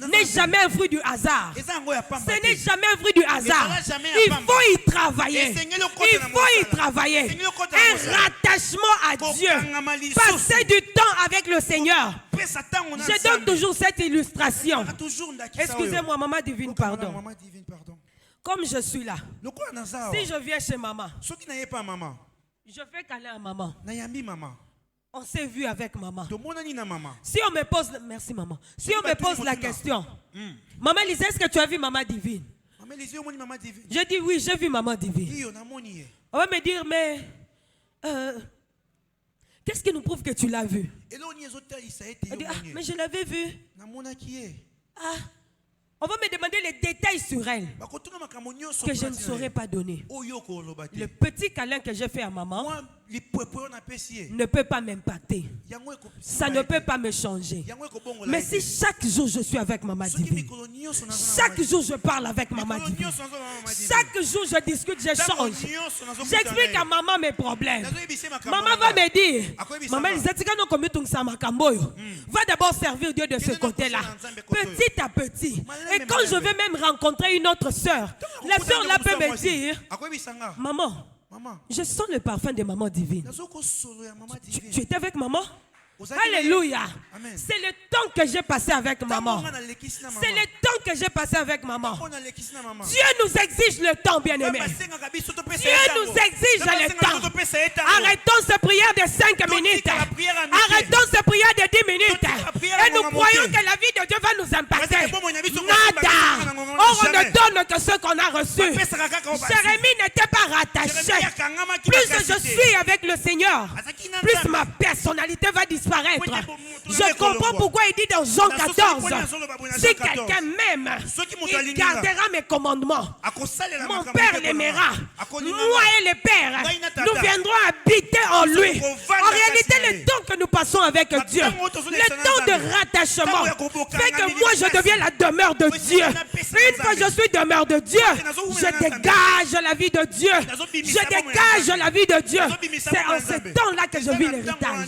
n'est jamais un fruit du hasard. Ce n'est jamais un fruit du hasard. Il faut y travailler. Il faut y travailler. Un rattachement à Dieu. Passer du temps avec le Seigneur. Je donne toujours cette illustration. Excusez-moi, maman divine, pardon. Comme je suis là, si je viens chez maman, je fais câlin à maman. On s'est vu avec maman. Si on me pose, merci maman. Si on me pose la question, maman Lisa, est-ce que tu as vu maman divine? Je dis oui, j'ai vu maman divine. On va me dire, mais qu'est-ce qui nous prouve que tu l'as vu? Elle dit, mais je l'avais vu. On va me demander les détails sur elle que je ne saurais pas donner. Le petit câlin que j'ai fait à maman, ne peut pas m'impacter. Ça ne peut pas me changer. Mais si chaque jour je suis avec Maman Divine, chaque jour je parle avec Maman Divine, chaque jour je discute, j'échange, j'explique à maman mes problèmes. Maman va me dire, maman, va d'abord servir Dieu de ce côté-là, petit à petit. Et quand je vais même rencontrer une autre sœur, la sœur là peut me dire, maman, je sens le parfum de Maman Divine. Tu étais avec maman? Alléluia. C'est le temps que j'ai passé avec maman. C'est le temps que j'ai passé avec maman. Dieu nous exige le temps, bien-aimé. Dieu nous exige le temps. Arrêtons ces prières de 5 minutes. Arrêtons ces prières de 10 minutes. Et nous croyons que la vie de Dieu va nous impacter. Nada. Or, on ne donne que ce qu'on a reçu. Jérémie n'était pas rattaché. Plus je suis avec le Seigneur, plus ma personnalité va disparaître. Je comprends pourquoi il dit dans Jean 14, si quelqu'un m'aime, il gardera mes commandements. Mon Père l'aimera. Moi et le Père, nous viendrons habiter en lui. En réalité, le temps que nous passons avec Dieu, le temps de rattachement, fait que moi je deviens la demeure de Dieu. Une fois je suis demeure de Dieu, je dégage la vie de Dieu. Je dégage la vie de Dieu. C'est en ce temps-là que je vis l'héritage.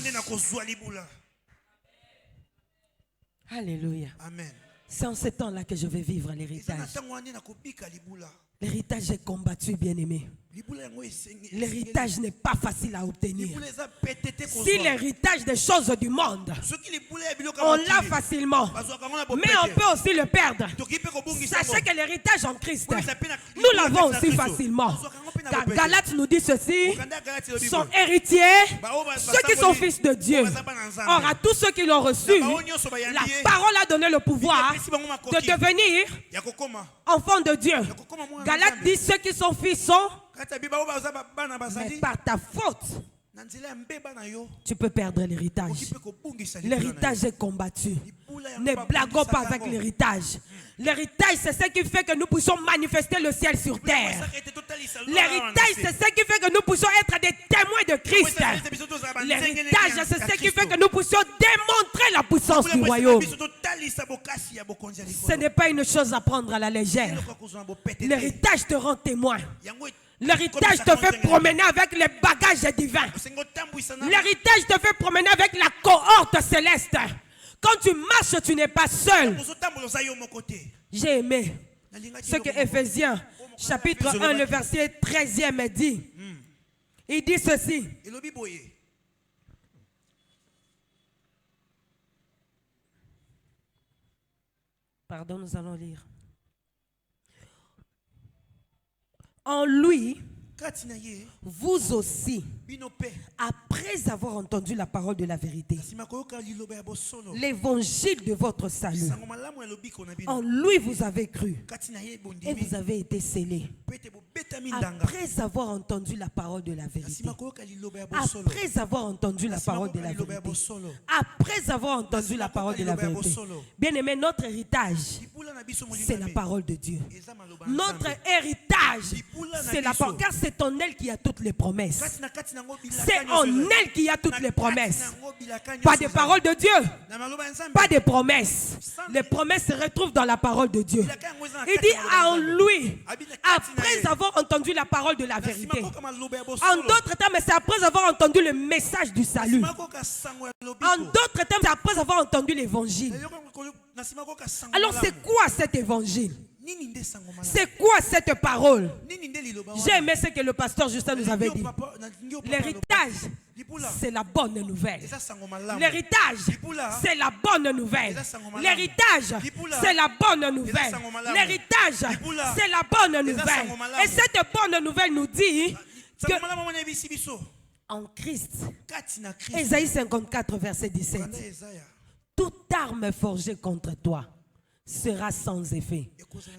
Alléluia. Amen. C'est en ce temps-là que je vais vivre l'héritage. L'héritage est combattu, bien-aimé. L'héritage n'est pas facile à obtenir. Si l'héritage des choses du monde, on l'a facilement, mais on peut aussi le perdre. Sachez que l'héritage en Christ, nous l'avons aussi facilement. Car Galates nous dit ceci, sont héritiers ceux qui sont fils de Dieu. Or, à tous ceux qui l'ont reçu, la parole a donné le pouvoir de devenir enfants de Dieu. Galates dit ceux qui sont fils sont, mais par ta faute, tu peux perdre l'héritage. L'héritage est combattu. Ne blaguons pas avec l'héritage. L'héritage, c'est ce qui fait que nous puissions manifester le ciel sur terre. L'héritage, c'est ce qui fait que nous puissions être des témoins de Christ. L'héritage, c'est ce qui fait que nous puissions démontrer la puissance du royaume. Ce n'est pas une chose à prendre à la légère. L'héritage te rend témoin. L'héritage te fait promener avec les bagages divins. L'héritage te fait promener avec la cohorte céleste. Quand tu marches, tu n'es pas seul. J'ai aimé ce que Éphésiens chapitre 1, le verset 13e dit. Il dit ceci. Pardon, nous allons lire. En lui, vous aussi, après avoir entendu la parole de la vérité, l'évangile de votre salut, en lui vous avez cru et vous avez été scellés. Après avoir entendu la parole de la vérité, après avoir entendu la parole de la vérité, après avoir entendu la parole de la vérité, bien aimé, notre héritage, c'est la parole de Dieu. Notre héritage, c'est la parole, car c'est en elle qu'il y a toutes les promesses. C'est en elle qu'il y a toutes les promesses. Pas des paroles de Dieu, pas des promesses. Les promesses se retrouvent dans la parole de Dieu. Il dit en lui, après avoir entendu la parole de la vérité. En d'autres termes, c'est après avoir entendu le message du salut. En d'autres termes, c'est après avoir entendu l'évangile. Alors c'est quoi cet évangile? C'est quoi cette parole? J'ai aimé ce que le pasteur Justin nous avait dit. L'héritage, c'est la bonne nouvelle. L'héritage, c'est la bonne nouvelle. L'héritage, c'est la bonne nouvelle. L'héritage, c'est la bonne nouvelle. Et cette bonne nouvelle nous dit que en Christ, Ésaïe 54, verset 17, toute arme forgée contre toi sera sans effet.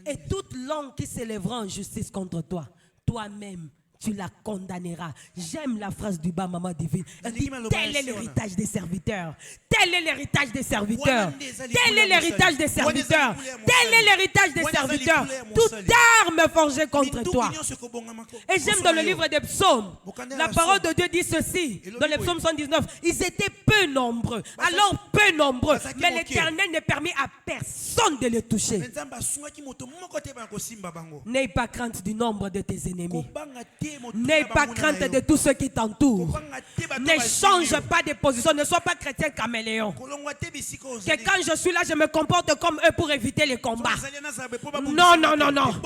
Et toute langue qui s'élèvera en justice contre toi, toi-même, tu la condamneras. J'aime la phrase du bas, maman divine. Elle dit, tel est l'héritage des serviteurs. Tel est l'héritage des serviteurs. Tel est l'héritage des serviteurs. Tel est l'héritage des serviteurs. Toute arme forgée contre toi. Et j'aime dans le livre des psaumes, la parole de Dieu dit ceci, dans le psaume 119, ils étaient peu nombreux. Alors peu nombreux, mais l'Éternel ne permet à personne de les toucher. N'aie pas crainte du nombre de tes ennemis. N'aie pas crainte de tous ceux qui t'entourent. Ne change pas de position. Ne sois pas chrétien caméléon. Que quand je suis là, je me comporte comme eux pour éviter les combats. Non, non, non, non.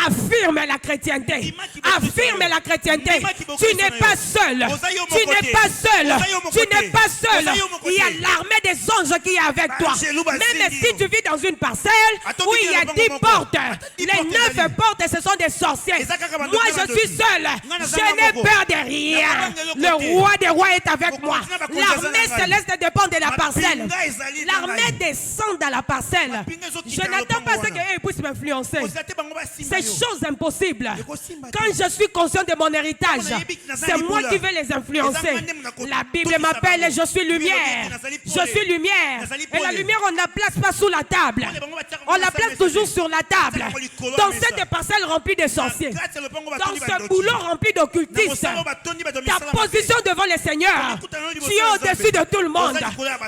Affirme la chrétienté. Affirme la chrétienté. Tu n'es pas seul. Tu n'es pas seul. Tu n'es pas seul. Il y a l'armée des anges qui est avec toi. Même si tu vis dans une parcelle où il y a 10 portes, les 9 portes, ce sont des sorciers. Moi, je suis seul. Je n'ai peur de rien. Le roi des rois est avec moi. L'armée céleste dépend de la parcelle. L'armée descend dans la parcelle. Je n'attends pas ce qu'ils puissent m'influencer. C'est chose impossible. Quand je suis conscient de mon héritage, c'est moi qui vais les influencer. La Bible m'appelle, je suis lumière. Je suis lumière. Et la lumière, on ne la place pas sous la table. On la place toujours sur la table. Dans cette parcelle remplie de sorciers. Dans ce boulot rempli d'occultistes. Ta position devant le Seigneur. Tu es au-dessus de tout le monde.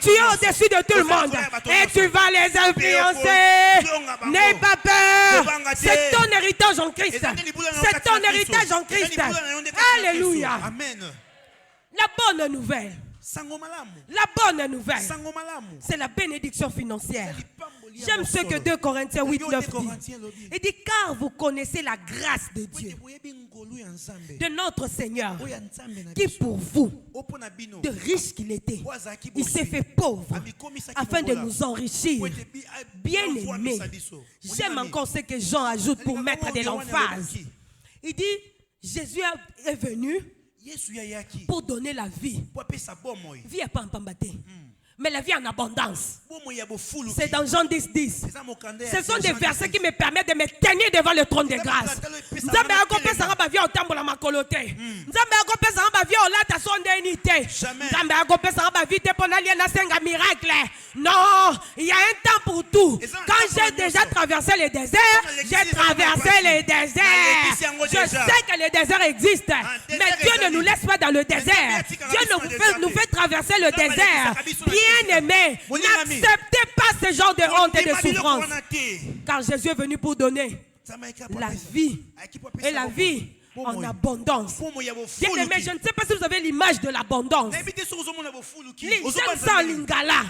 Tu es au-dessus de tout le monde. Et tu vas les influencer. N'aie pas peur. C'est ton héritage en Christ. C'est ton héritage en Christ. Alléluia. La bonne nouvelle. La bonne nouvelle, c'est la bénédiction financière. J'aime ce que 2 Corinthiens 8, 9 dit. Il dit, car vous connaissez la grâce de Dieu, de notre Seigneur, qui pour vous, de riche qu'il était, il s'est fait pauvre afin de nous enrichir. Bien aimé, j'aime encore ce que Jean ajoute pour mettre de l'emphase. Il dit, Jésus est venu pour donner la vie. Vie à Pampambate. Mais la vie en abondance. C'est dans Jean 10, 10. Ce sont des versets qui me permettent de me tenir devant le trône de grâce. Nzambe akope sanga vie otambola makolote. Nzambe akope sanga vie olata sondénité. Nzambe akope sanga vie te pona lia na senga miracle. Non, il y a un temps pour tout. Quand j'ai déjà traversé le désert, j'ai traversé le désert. Je sais que le désert existe, mais Dieu ne nous laisse pas dans le désert. Dieu nous fait traverser le désert. Bien-aimé, n'acceptez pas ce genre de honte et de souffrance. Car Jésus est venu pour donner la vie. Et la vie en abondance. Bien-aimé, je ne sais pas si vous avez l'image de l'abondance. Les gens sans lingala.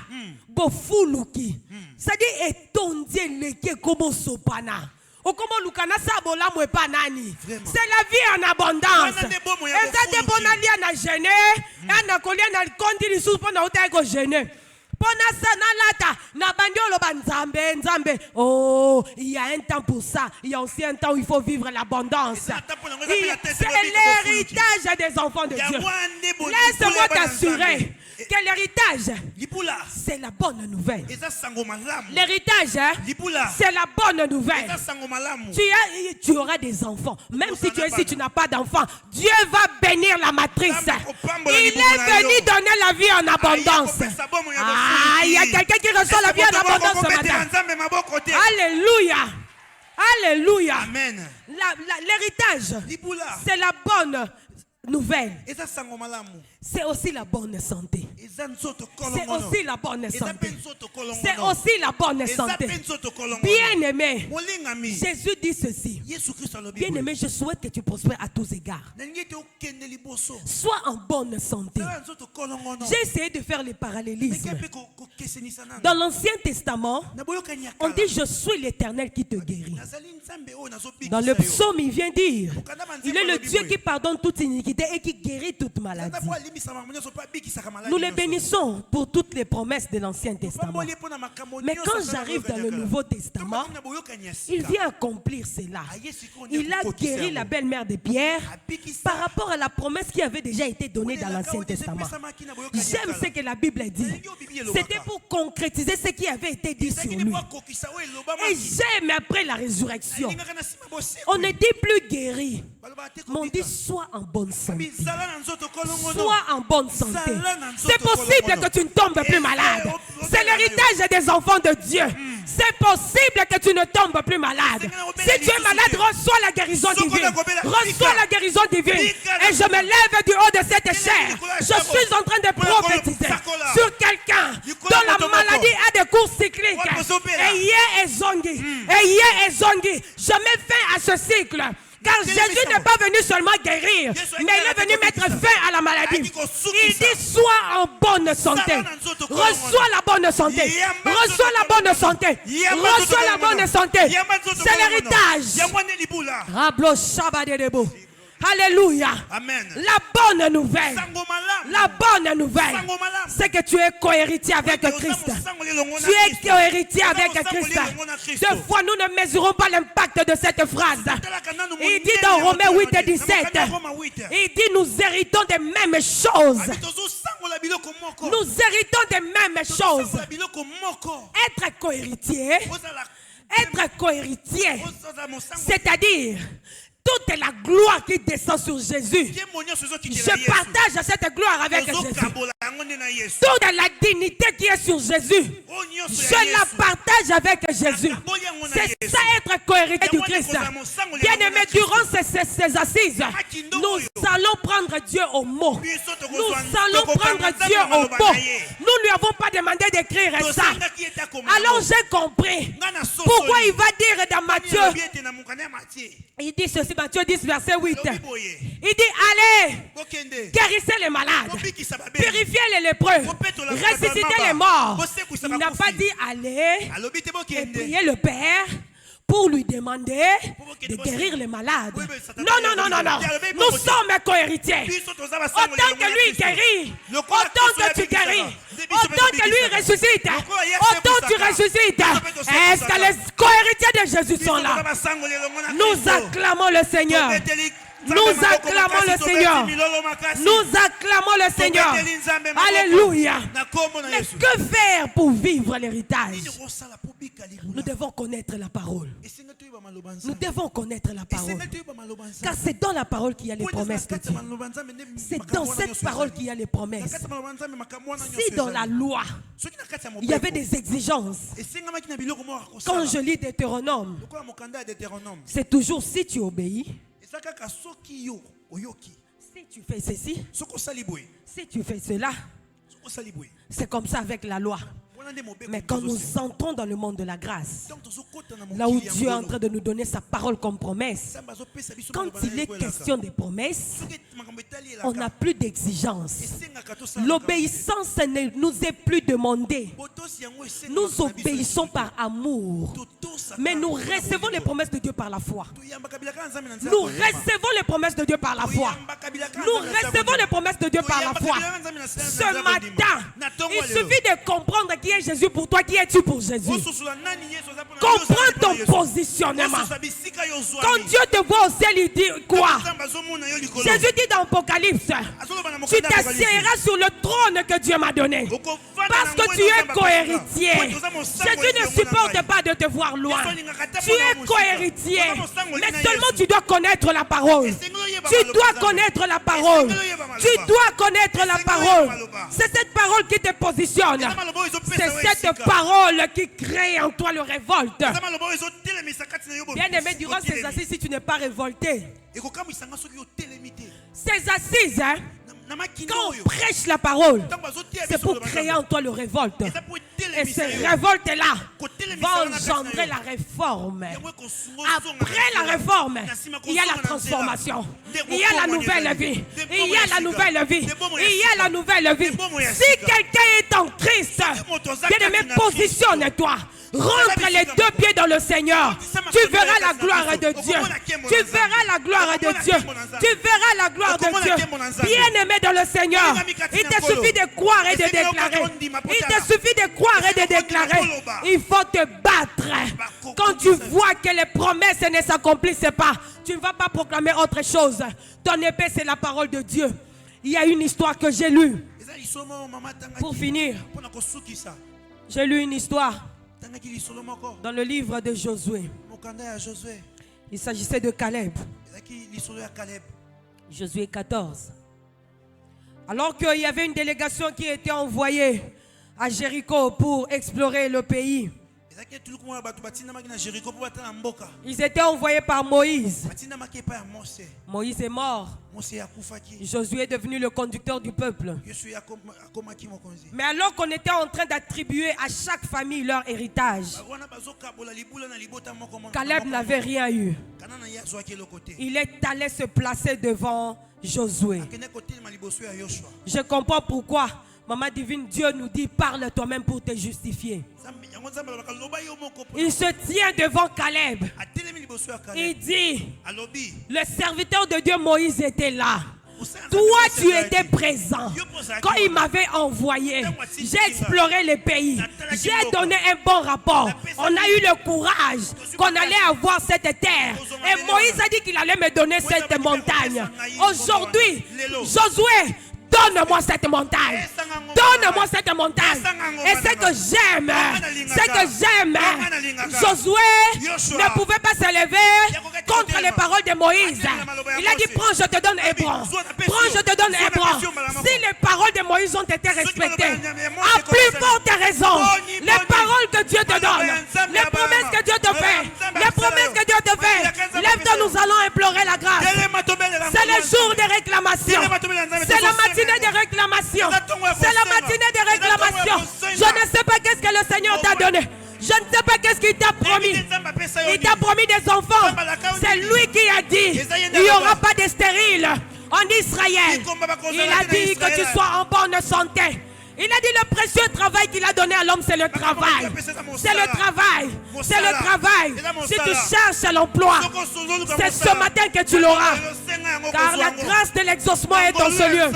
Bofuluki. C'est-à-dire, étondie leke comme sopana. C'est la vie en abondance. Et ça dépend de la gêner. Et na kolia na kondi li sous pour na otako gêner. Pona sana lata na bandiolo banzambe nzambe. Oh, il y a un temps pour ça. Il y a aussi un temps où il faut vivre l'abondance. C'est l'héritage des enfants de Dieu. Laisse-moi t'assurer que l'héritage, c'est la bonne nouvelle. L'héritage, c'est la bonne nouvelle. Tu auras des enfants. Même si tu es ici, tu n'as pas d'enfants. Dieu va bénir la matrice. Il est venu donner la vie en abondance. Ah, il y a quelqu'un qui reçoit la vie en abondance ce matin. Alléluia. Alléluia. Amen. L'héritage, c'est la bonne nouvelle. C'est aussi la bonne santé. C'est aussi la bonne santé. C'est aussi la bonne santé. Bien aimé, Jésus dit ceci. Bien aimé, je souhaite que tu prospères à tous égards. Sois en bonne santé. J'ai essayé de faire les parallélismes. Dans l'Ancien Testament, on dit je suis l'Éternel qui te guérit. Dans le psaume, il vient dire il est le Dieu qui pardonne toute iniquité et qui guérit toute maladie. Nous les bénissons pour toutes les promesses de l'Ancien Testament. Mais quand j'arrive dans le Nouveau Testament, il vient accomplir cela. Il a guéri la belle-mère de Pierre par rapport à la promesse qui avait déjà été donnée dans l'Ancien Testament. J'aime ce que la Bible dit. C'était pour concrétiser ce qui avait été dit sur lui. Et j'aime après la résurrection. On ne dit plus guéri. m'ont dit sois en bonne santé. Sois en bonne santé. C'est possible que tu ne tombes plus malade. C'est l'héritage des enfants de Dieu. C'est possible que tu ne tombes plus malade. Si tu es malade, reçois la guérison divine. Reçois la guérison divine. Et je me lève du haut de cette chair. Je suis en train de prophétiser sur quelqu'un dont la maladie a des cours cycliques. Et zongi. Je mets fin à ce cycle. Car Jésus n'est pas venu seulement guérir, mais il est venu mettre fin à la maladie. Il dit sois en bonne santé. Reçois la bonne santé. Reçois la bonne santé. Reçois la bonne santé. C'est l'héritage. Alléluia. Amen. La bonne nouvelle. La bonne nouvelle. C'est que tu es cohéritier avec Christ. Tu es cohéritier avec Christ. Deux fois, nous ne mesurons pas l'impact de cette phrase. Il dit dans Romains 8 et 17. Il dit nous héritons des mêmes choses. Nous héritons des mêmes choses. Être cohéritier. Être cohéritier. C'est-à-dire toute la gloire qui descend sur Jésus, je partage cette gloire avec Jésus. Toute la dignité qui est sur Jésus, je la partage avec Jésus. C'est ça être cohéritier du Christ. Bien aimé, durant ces assises, nous allons prendre Dieu au mot. Nous allons prendre Dieu au mot. Nous ne lui avons pas demandé d'écrire ça. Alors j'ai compris pourquoi il va dire dans Matthieu. Il dit ceci, Matthieu 10, verset 8. Il dit, allez, guérissez les malades, purifiez les lépreux, ressuscitez les morts. Il n'a pas dit, allez, et priez le Père pour lui demander de guérir les malades. Non. Nous sommes cohéritiers. Autant que lui guérit, autant que tu guéris, autant que lui ressuscite, autant tu ressuscites. Est-ce que les cohéritiers de Jésus sont là? Nous acclamons le Seigneur. Nous acclamons le Seigneur. Nous acclamons le Seigneur. Alléluia. Mais que faire pour vivre l'héritage? Nous devons connaître la parole. Nous devons connaître la parole. Car c'est dans la parole qu'il y a les promesses de Dieu. C'est dans cette parole qu'il y a les promesses. Si dans la loi, il y avait des exigences, quand je lis Deutéronome, c'est toujours si tu obéis, si tu fais ceci, si tu fais cela, c'est comme ça avec la loi. Mais quand nous entrons dans le monde de la grâce, là où Dieu est en train de nous donner sa parole comme promesse, quand il est question des promesses, on n'a plus d'exigence. L'obéissance ne nous est plus demandée. Nous obéissons par amour. Mais nous recevons les promesses de Dieu par la foi. Nous recevons les promesses de Dieu par la foi. Nous recevons les promesses de Dieu par la foi. Ce matin, il suffit de comprendre qui est Jésus pour toi, qui es-tu pour Jésus. Comprends ton positionnement. Quand Dieu te voit au ciel, il dit quoi? Jésus dit dans Apocalypse, tu t'assiéras sur le trône que Dieu m'a donné. Parce que tu es cohéritier. Jésus ne supporte pas de te voir loin. Tu es cohéritier. Mais seulement tu dois connaître la parole. Tu dois connaître la parole. Tu dois connaître la parole. C'est cette parole qui te positionne. C'est cette parole qui crée en toi le révolte. Bien aimé, durant ces assises, si tu n'es pas révolté, ces assises, hein, quand on prêche la parole, c'est pour créer en toi le révolte. Et cette révolte-là va engendrer la réforme. Après la réforme, il y a la transformation. Il y a la nouvelle vie. Il y a la nouvelle vie. Il y a la nouvelle vie. Si quelqu'un est en Christ, bien aimé, positionne-toi. Rentre les deux pieds dans le Seigneur. Tu verras la gloire de Dieu. Tu verras la gloire de Dieu. Tu verras la gloire de Dieu. Bien-aimé dans le Seigneur, il te suffit de croire et de déclarer. Il te suffit de croire et de déclarer. Il faut te battre. Quand tu vois que les promesses ne s'accomplissent pas, tu ne vas pas proclamer autre chose. Ton épée, c'est la parole de Dieu. Il y a une histoire que j'ai lue. Pour finir, j'ai lu une histoire dans le livre de Josué. Il s'agissait de Caleb. Josué 14. Alors qu'il y avait une délégation qui était envoyée à Jéricho pour explorer le pays. Ils étaient envoyés par Moïse. Moïse est mort. Josué est devenu le conducteur du peuple. Mais alors qu'on était en train d'attribuer à chaque famille leur héritage, Caleb n'avait rien eu. Il est allé se placer devant Josué. Je comprends pourquoi Maman divine, Dieu nous dit, parle toi-même pour te justifier. Il se tient devant Caleb. Il dit, le serviteur de Dieu Moïse était là. Toi, tu étais présent. Quand il m'avait envoyé, j'ai exploré le pays. J'ai donné un bon rapport. On a eu le courage qu'on allait avoir cette terre. Et Moïse a dit qu'il allait me donner cette montagne. Aujourd'hui, Josué, donne-moi cette montagne. Donne-moi cette montagne. Et c'est que j'aime. C'est que j'aime. Josué ne pouvait pas se lever contre les paroles de Moïse. Il a dit, prends, je te donne Hébron. Prends, je te donne Hébron. Si les paroles de Moïse ont été respectées, à plus forte raison, les paroles que Dieu te donne, les promesses que Dieu te fait, les promesses que Dieu te fait, lève-toi, nous allons implorer la grâce. C'est le jour des réclamations. C'est la matinée des réclamations. C'est la matinée des réclamations. Je ne sais pas qu'est-ce que le Seigneur t'a donné. Je ne sais pas qu'est-ce qu'il t'a promis. Il t'a promis des enfants. C'est lui qui a dit, il n'y aura pas de stérile en Israël. Il a dit que tu sois en bonne santé. Il a dit le précieux travail qu'il a donné à l'homme, c'est le travail. C'est le travail. C'est le travail. Si tu cherches l'emploi, c'est ce matin que tu l'auras. Car la grâce de l'exaucement est dans ce lieu.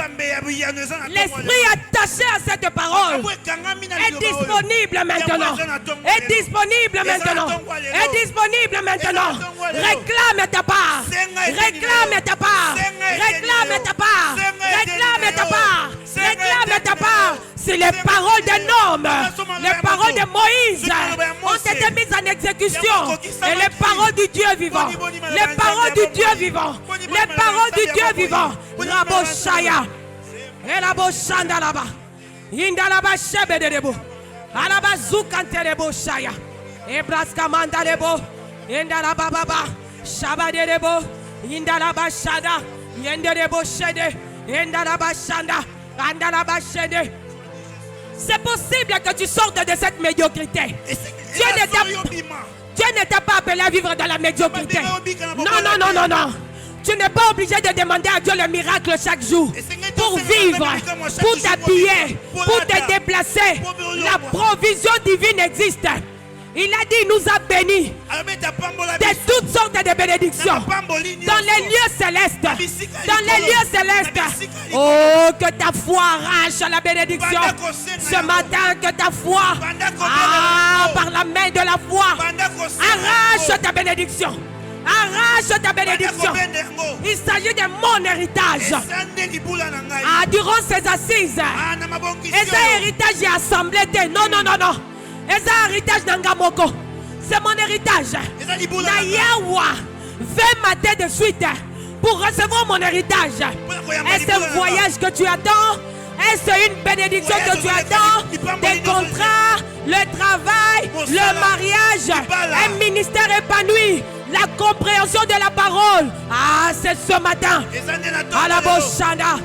L'esprit attaché à cette parole est disponible maintenant. Est disponible maintenant. Est disponible maintenant. Réclame ta part. Réclame ta part. Réclame ta part. Réclame ta part. Réclame ta part. C'est les paroles d'un homme, les paroles de Moïse ont été mises en exécution. Et les paroles du Dieu vivant, les paroles du Dieu vivant, les paroles du Dieu vivant. Rabo Shaya, et la Boshanda là-bas, Indalaba Shebe de Debo, Alaba Zoukante Debo Shaya, et Braskamanda Debo, Indalaba Baba, Shaba de Debo, Indalaba Shada, Yende Debo Shede, Indalaba Shanda, Andalaba Shede. C'est possible que tu sortes de cette médiocrité. Dieu ne t'a pas appelé à vivre dans la médiocrité. Non. Tu n'es pas obligé de demander à Dieu le miracle chaque jour. Pour vivre, pour t'habiller, pour te déplacer. La provision divine existe. Il a dit, il nous a bénis de toutes sortes de bénédictions dans les lieux célestes. Dans les lieux célestes. Oh, que ta foi arrache la bénédiction. Ce matin, que ta foi, par la main de la foi, arrache ta bénédiction. Arrache ta bénédiction. Il s'agit de mon héritage. Durant ces assises, et cet héritage est assemblé. Non. Et ça héritage d'Angamoko. C'est mon héritage. Nayawa, 20 matins de suite pour recevoir mon héritage. Est-ce un voyage que tu attends? Est-ce une bénédiction que tu attends? Des contrats, le travail, le mariage, un ministère épanoui, la compréhension de la parole. C'est ce matin. À la Boshana.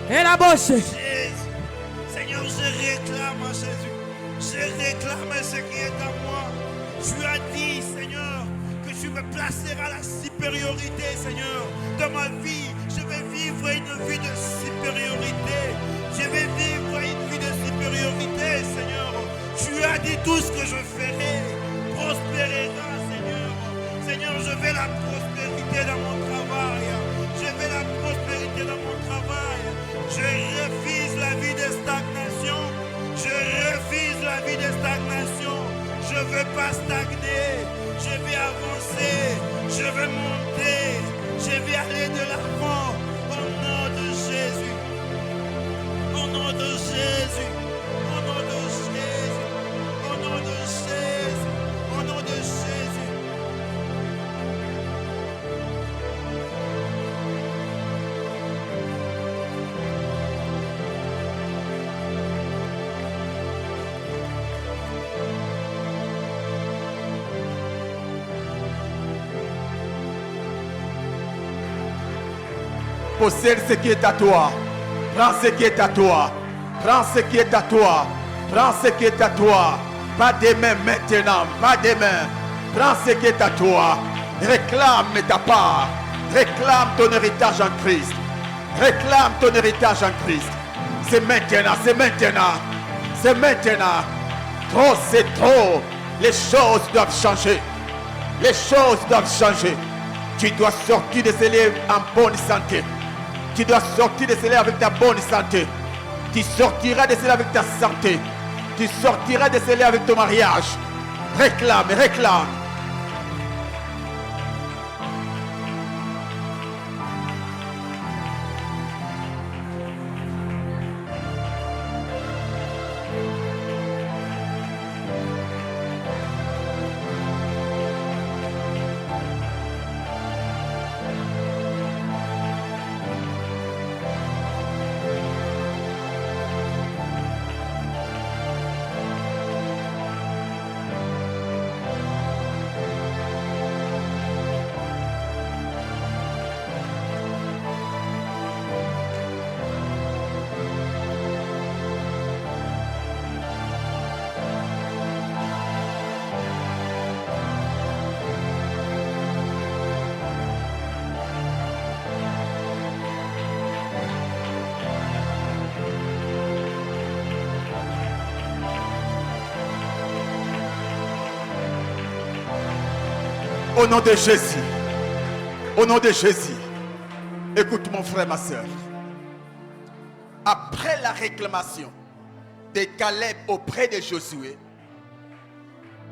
Et la Boche. Seigneur, je réclame à Jésus. Je réclame ce qui est à moi. Tu as dit, Seigneur, que tu me placeras la supériorité, Seigneur. Dans ma vie, je vais vivre une vie de supériorité. Je vais vivre une vie de supériorité, Seigneur. Tu as dit tout ce que je ferai prospérera, Seigneur. Seigneur, je veux la prospérité dans mon travail. Je veux la prospérité dans mon travail. Je refuse la vie de stagnation. Je refuse la vie de stagnation. Je ne veux pas stagner. Je vais avancer. Je vais monter. Je vais aller de l'avant. Au nom de Jésus. Au nom de Jésus. Au nom de Jésus. Au nom de Jésus. Au nom de Jésus. Possède ce qui est à toi. Prends ce qui est à toi. Prends ce qui est à toi. Prends ce qui est à toi. Pas demain maintenant. Pas demain. Prends ce qui est à toi. Réclame ta part. Réclame ton héritage en Christ. Réclame ton héritage en Christ. C'est maintenant. C'est maintenant. C'est maintenant. Trop, c'est trop. Les choses doivent changer. Les choses doivent changer. Tu dois sortir de ces lieux en bonne santé. Tu dois sortir de ces lieux avec ta bonne santé. Tu sortiras de ces lieux avec ta santé. Tu sortiras de ces lieux avec ton mariage. Réclame, réclame. Au nom de Jésus. Au nom de Jésus. Écoute mon frère, ma soeur. Après la réclamation de Caleb auprès de Josué,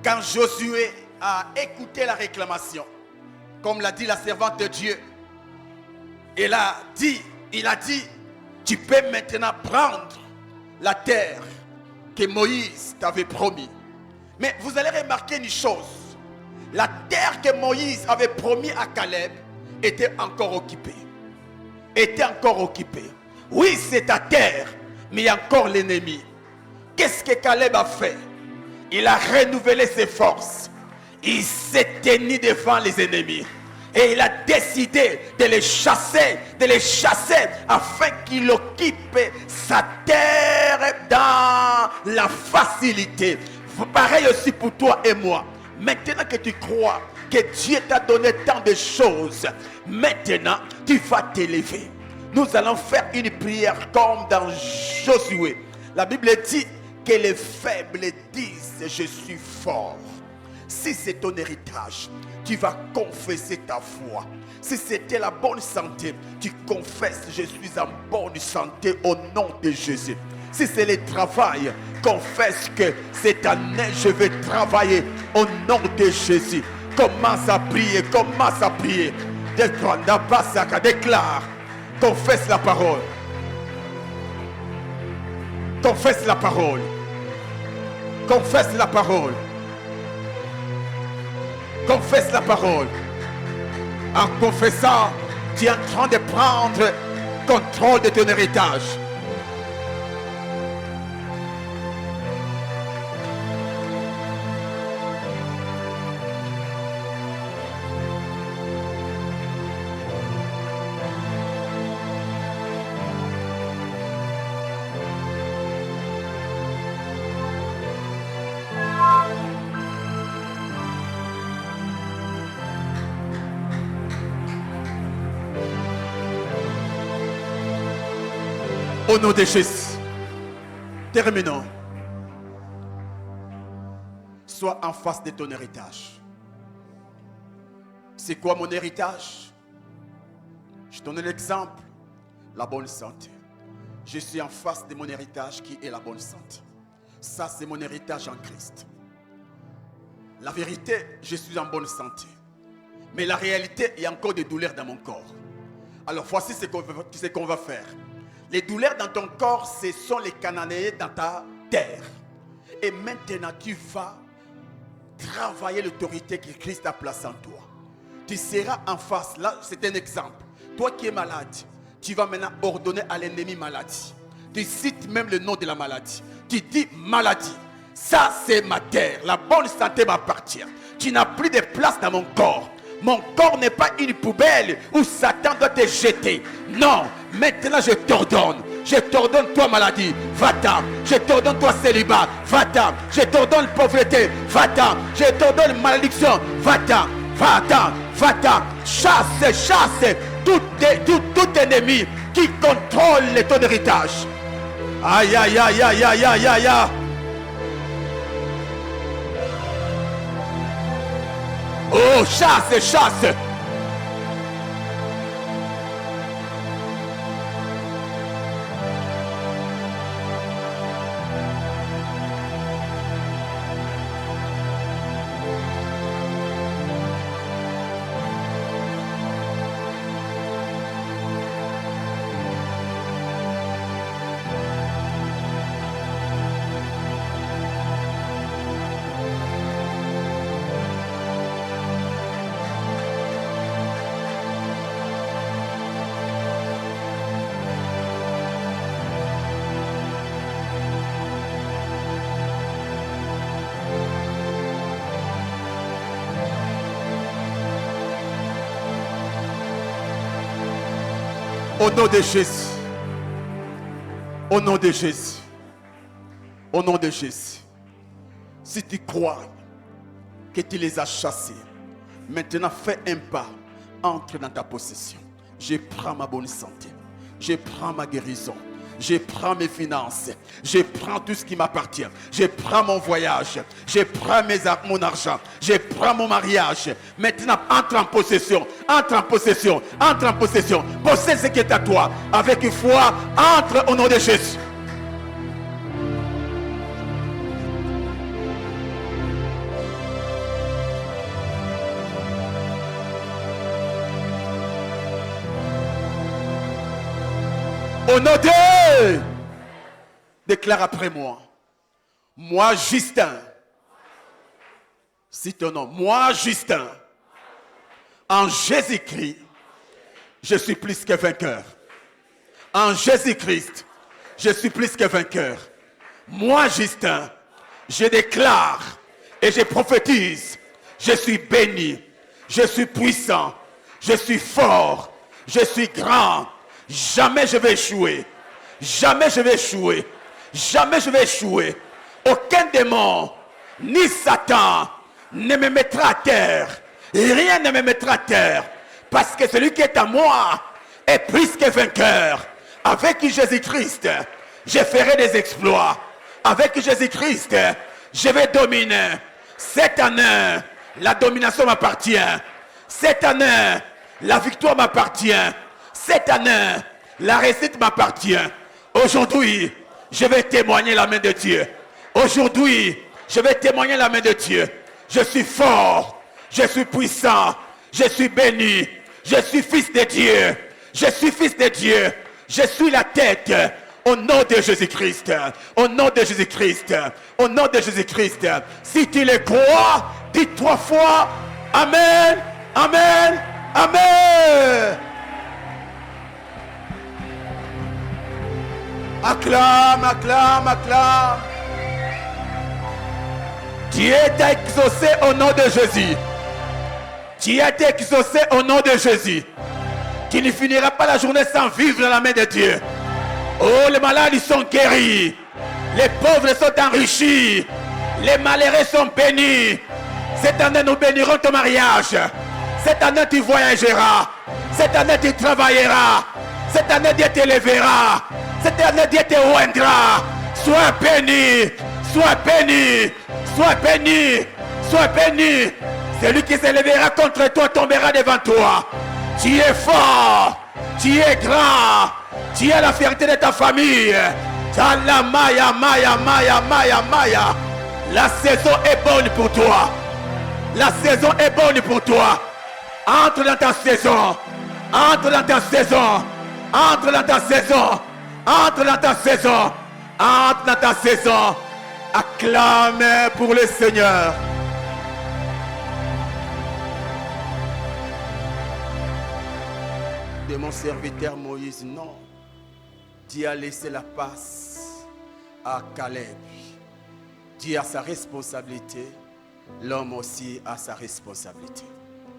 quand Josué a écouté la réclamation, comme l'a dit la servante de Dieu, il a dit, tu peux maintenant prendre la terre que Moïse t'avait promis. Mais vous allez remarquer une chose. La terre que Moïse avait promis à Caleb était encore occupée. Était encore occupée. Oui, c'est ta terre, mais il y a encore l'ennemi. Qu'est-ce que Caleb a fait? Il a renouvelé ses forces. Il s'est tenu devant les ennemis. Et il a décidé de les chasser afin qu'il occupe sa terre dans la facilité. Pareil aussi pour toi et moi. Maintenant que tu crois que Dieu t'a donné tant de choses, maintenant tu vas t'élever. Nous allons faire une prière comme dans Josué. La Bible dit que les faibles disent je suis fort. Si c'est ton héritage, tu vas confesser ta foi. Si c'était la bonne santé, tu confesses je suis en bonne santé au nom de Jésus. Si c'est le travail, confesse que cette année je vais travailler au nom de Jésus. Commence à prier, commence à prier. Déclare, confesse la parole. Confesse la parole. Confesse la parole. Confesse la parole. En confessant, tu es en train de prendre contrôle de ton héritage. Au nom de Jésus. Terminons. Sois en face de ton héritage. C'est quoi mon héritage? Je donne un exemple. La bonne santé. Je suis en face de mon héritage qui est la bonne santé. Ça, c'est mon héritage en Christ. La vérité, je suis en bonne santé. Mais la réalité, il y a encore des douleurs dans mon corps. Alors voici ce qu'on va faire. Les douleurs dans ton corps, ce sont les Cananéens dans ta terre. Et maintenant, tu vas travailler l'autorité que Christ a placée en toi. Tu seras en face. Là, c'est un exemple. Toi qui es malade, tu vas maintenant ordonner à l'ennemi maladie. Tu cites même le nom de la maladie. Tu dis maladie. Ça, c'est ma terre. La bonne santé m'appartient. Tu n'as plus de place dans mon corps. Mon corps n'est pas une poubelle où Satan doit te jeter. Non, maintenant je t'ordonne. Je t'ordonne toi maladie, va-t'en. Je t'ordonne toi célibat, va-t'en. Je t'ordonne pauvreté, va-t'en. Je t'ordonne malédiction, va-t'en. Va-t'en, va-t'en. Chasse, chasse tout ennemi qui contrôle ton héritage. Aïe, aïe, aïe, aïe, aïe, aïe, aïe, aïe. Oh, chasse, chasse. Au nom de Jésus. Au nom de Jésus. Au nom de Jésus. Si tu crois que tu les as chassés, maintenant fais un pas. Entre dans ta possession. Je prends ma bonne santé. Je prends ma guérison. Je prends mes finances. Je prends tout ce qui m'appartient. Je prends mon voyage. Je prends mon argent. Je prends mon mariage. Maintenant, entre en possession. Entre en possession. Entre en possession. Possède ce qui est à toi. Avec une foi, entre au nom de Jésus. Au nom de... Déclare après moi. Moi, Justin. Cite ton nom. Moi, Justin. En Jésus-Christ, je suis plus que vainqueur. En Jésus-Christ, je suis plus que vainqueur. Moi, Justin, je déclare et je prophétise. Je suis béni. Je suis puissant. Je suis fort. Je suis grand. Jamais je vais échouer. Jamais je vais échouer. Jamais je vais échouer. Aucun démon, ni Satan, ne me mettra à terre. Rien ne me mettra à terre. Parce que celui qui est à moi est plus que vainqueur. Avec Jésus-Christ, je ferai des exploits. Avec Jésus-Christ, je vais dominer. Cette année, la domination m'appartient. Cette année, la victoire m'appartient. Cette année, la réussite m'appartient. Aujourd'hui, je vais témoigner la main de Dieu. Aujourd'hui, je vais témoigner la main de Dieu. Je suis fort. Je suis puissant. Je suis béni. Je suis fils de Dieu. Je suis fils de Dieu. Je suis la tête. Au nom de Jésus-Christ. Au nom de Jésus-Christ. Au nom de Jésus-Christ. Si tu le crois, dis 3 fois. Amen. Amen. Amen. Acclame, acclame, acclame. Dieu t'a exaucé au nom de Jésus. Dieu t'a exaucé au nom de Jésus. Tu ne finiras pas la journée sans vivre dans la main de Dieu. Oh, les malades ils sont guéris. Les pauvres sont enrichis. Les malheureux sont bénis. Cette année, nous bénirons ton mariage. Cette année, tu voyageras. Cette année, tu travailleras. Cette année, Dieu t'élèvera. Cette année, Dieu te oindra. Sois béni. Sois béni. Sois béni. Sois béni. Celui qui s'élèvera contre toi tombera devant toi. Tu es fort. Tu es grand. Tu es la fierté de ta famille. La Maya, Maya, Maya, Maya, Maya. La saison est bonne pour toi. La saison est bonne pour toi. Entre dans ta saison. Entre dans ta saison. Entre dans ta saison. Entre dans ta saison. Entre dans ta saison. Acclame pour le Seigneur. De mon serviteur Moïse, non. Dieu a laissé la passe à Caleb. Dieu a sa responsabilité. L'homme aussi a sa responsabilité.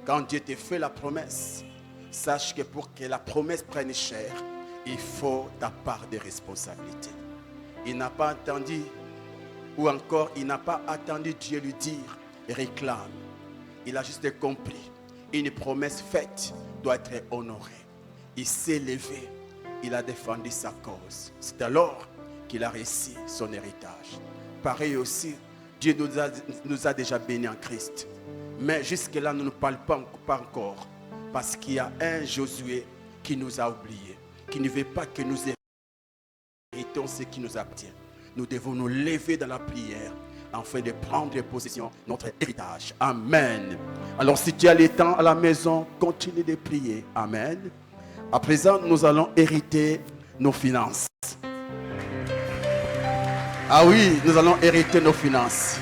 Quand Dieu te fait la promesse, sache que pour que la promesse prenne chair, il faut ta part de responsabilité. Il n'a pas attendu, ou encore il n'a pas attendu Dieu lui dire, réclame. Il a juste compris. Une promesse faite doit être honorée. Il s'est levé, il a défendu sa cause. C'est alors qu'il a réussi son héritage. Pareil aussi, Dieu nous a déjà bénis en Christ. Mais jusque-là, nous ne parlons pas encore. Parce qu'il y a un Josué qui nous a oubliés, qui ne veut pas que nous héritons ce qui nous appartient. Nous devons nous lever dans la prière afin de prendre possession de notre héritage. Amen. Alors si tu as le temps à la maison, continue de prier. Amen. À présent, nous allons hériter nos finances. Ah oui, nous allons hériter nos finances.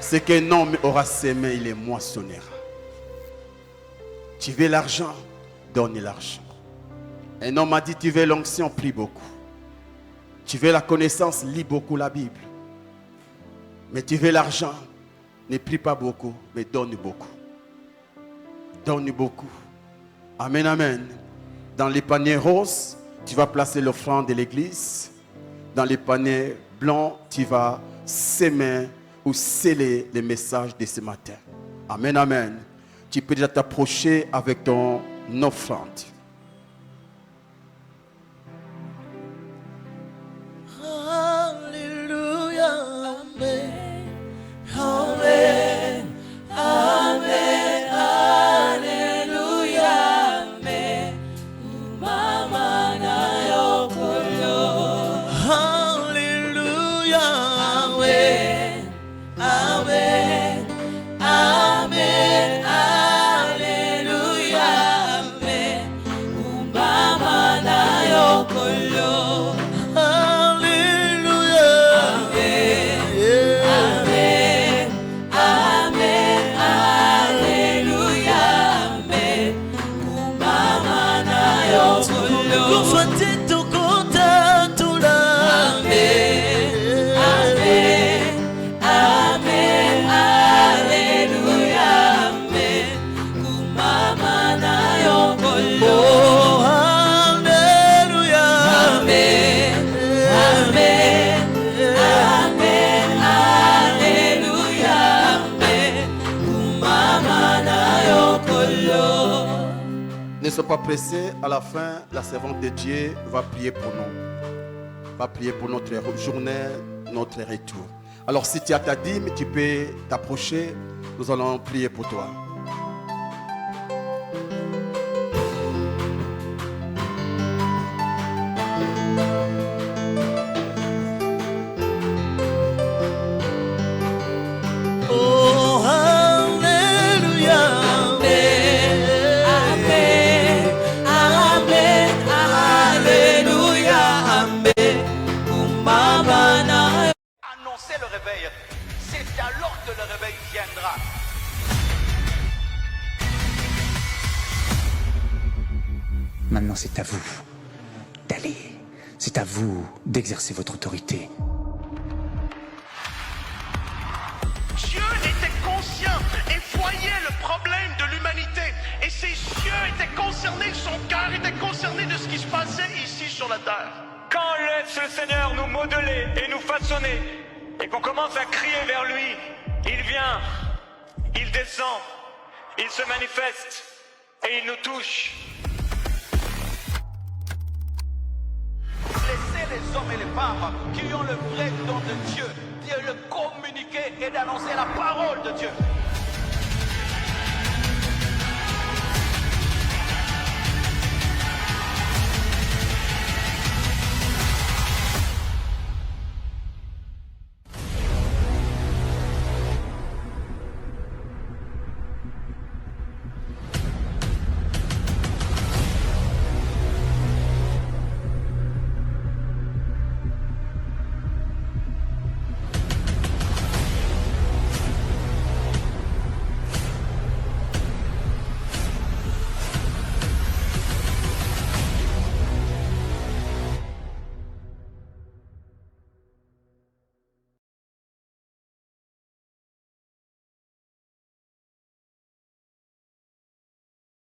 Ce qu'un homme aura semé, il les moissonnera. Tu veux l'argent, donne l'argent. Un homme a dit, tu veux l'onction, prie beaucoup. Tu veux la connaissance, lis beaucoup la Bible. Mais tu veux l'argent, ne prie pas beaucoup, mais donne beaucoup. Donne beaucoup. Amen, amen. Dans les paniers roses, tu vas placer l'offrande de l'église. Dans les paniers blancs, tu vas s'aimer ou sceller les messages de ce matin. Amen, amen. Tu peux déjà t'approcher avec ton offrande. Alléluia, amen, amen, amen, alléluia, amen. Mama na yokolo. Alléluia, amen, amen, amen, alléluia, amen. Mama na yokolo. Ne sois pas pressés, à la fin, la servante de Dieu va prier pour nous. Va prier pour notre journée, notre retour. Alors si tu as ta dîme, tu peux t'approcher. Nous allons prier pour toi. Le réveil, c'est alors que le réveil viendra. Maintenant, c'est à vous d'aller. C'est à vous d'exercer votre autorité. Dieu était conscient et voyait le problème de l'humanité. Et ses yeux étaient concernés, son cœur était concerné de ce qui se passait ici sur la terre. Quand on laisse le Seigneur nous modeler et nous façonner, et qu'on commence à crier vers lui, il vient, il descend, il se manifeste et il nous touche. Laissez les hommes et les femmes qui ont le vrai don de Dieu, de le communiquer et d'annoncer la parole de Dieu.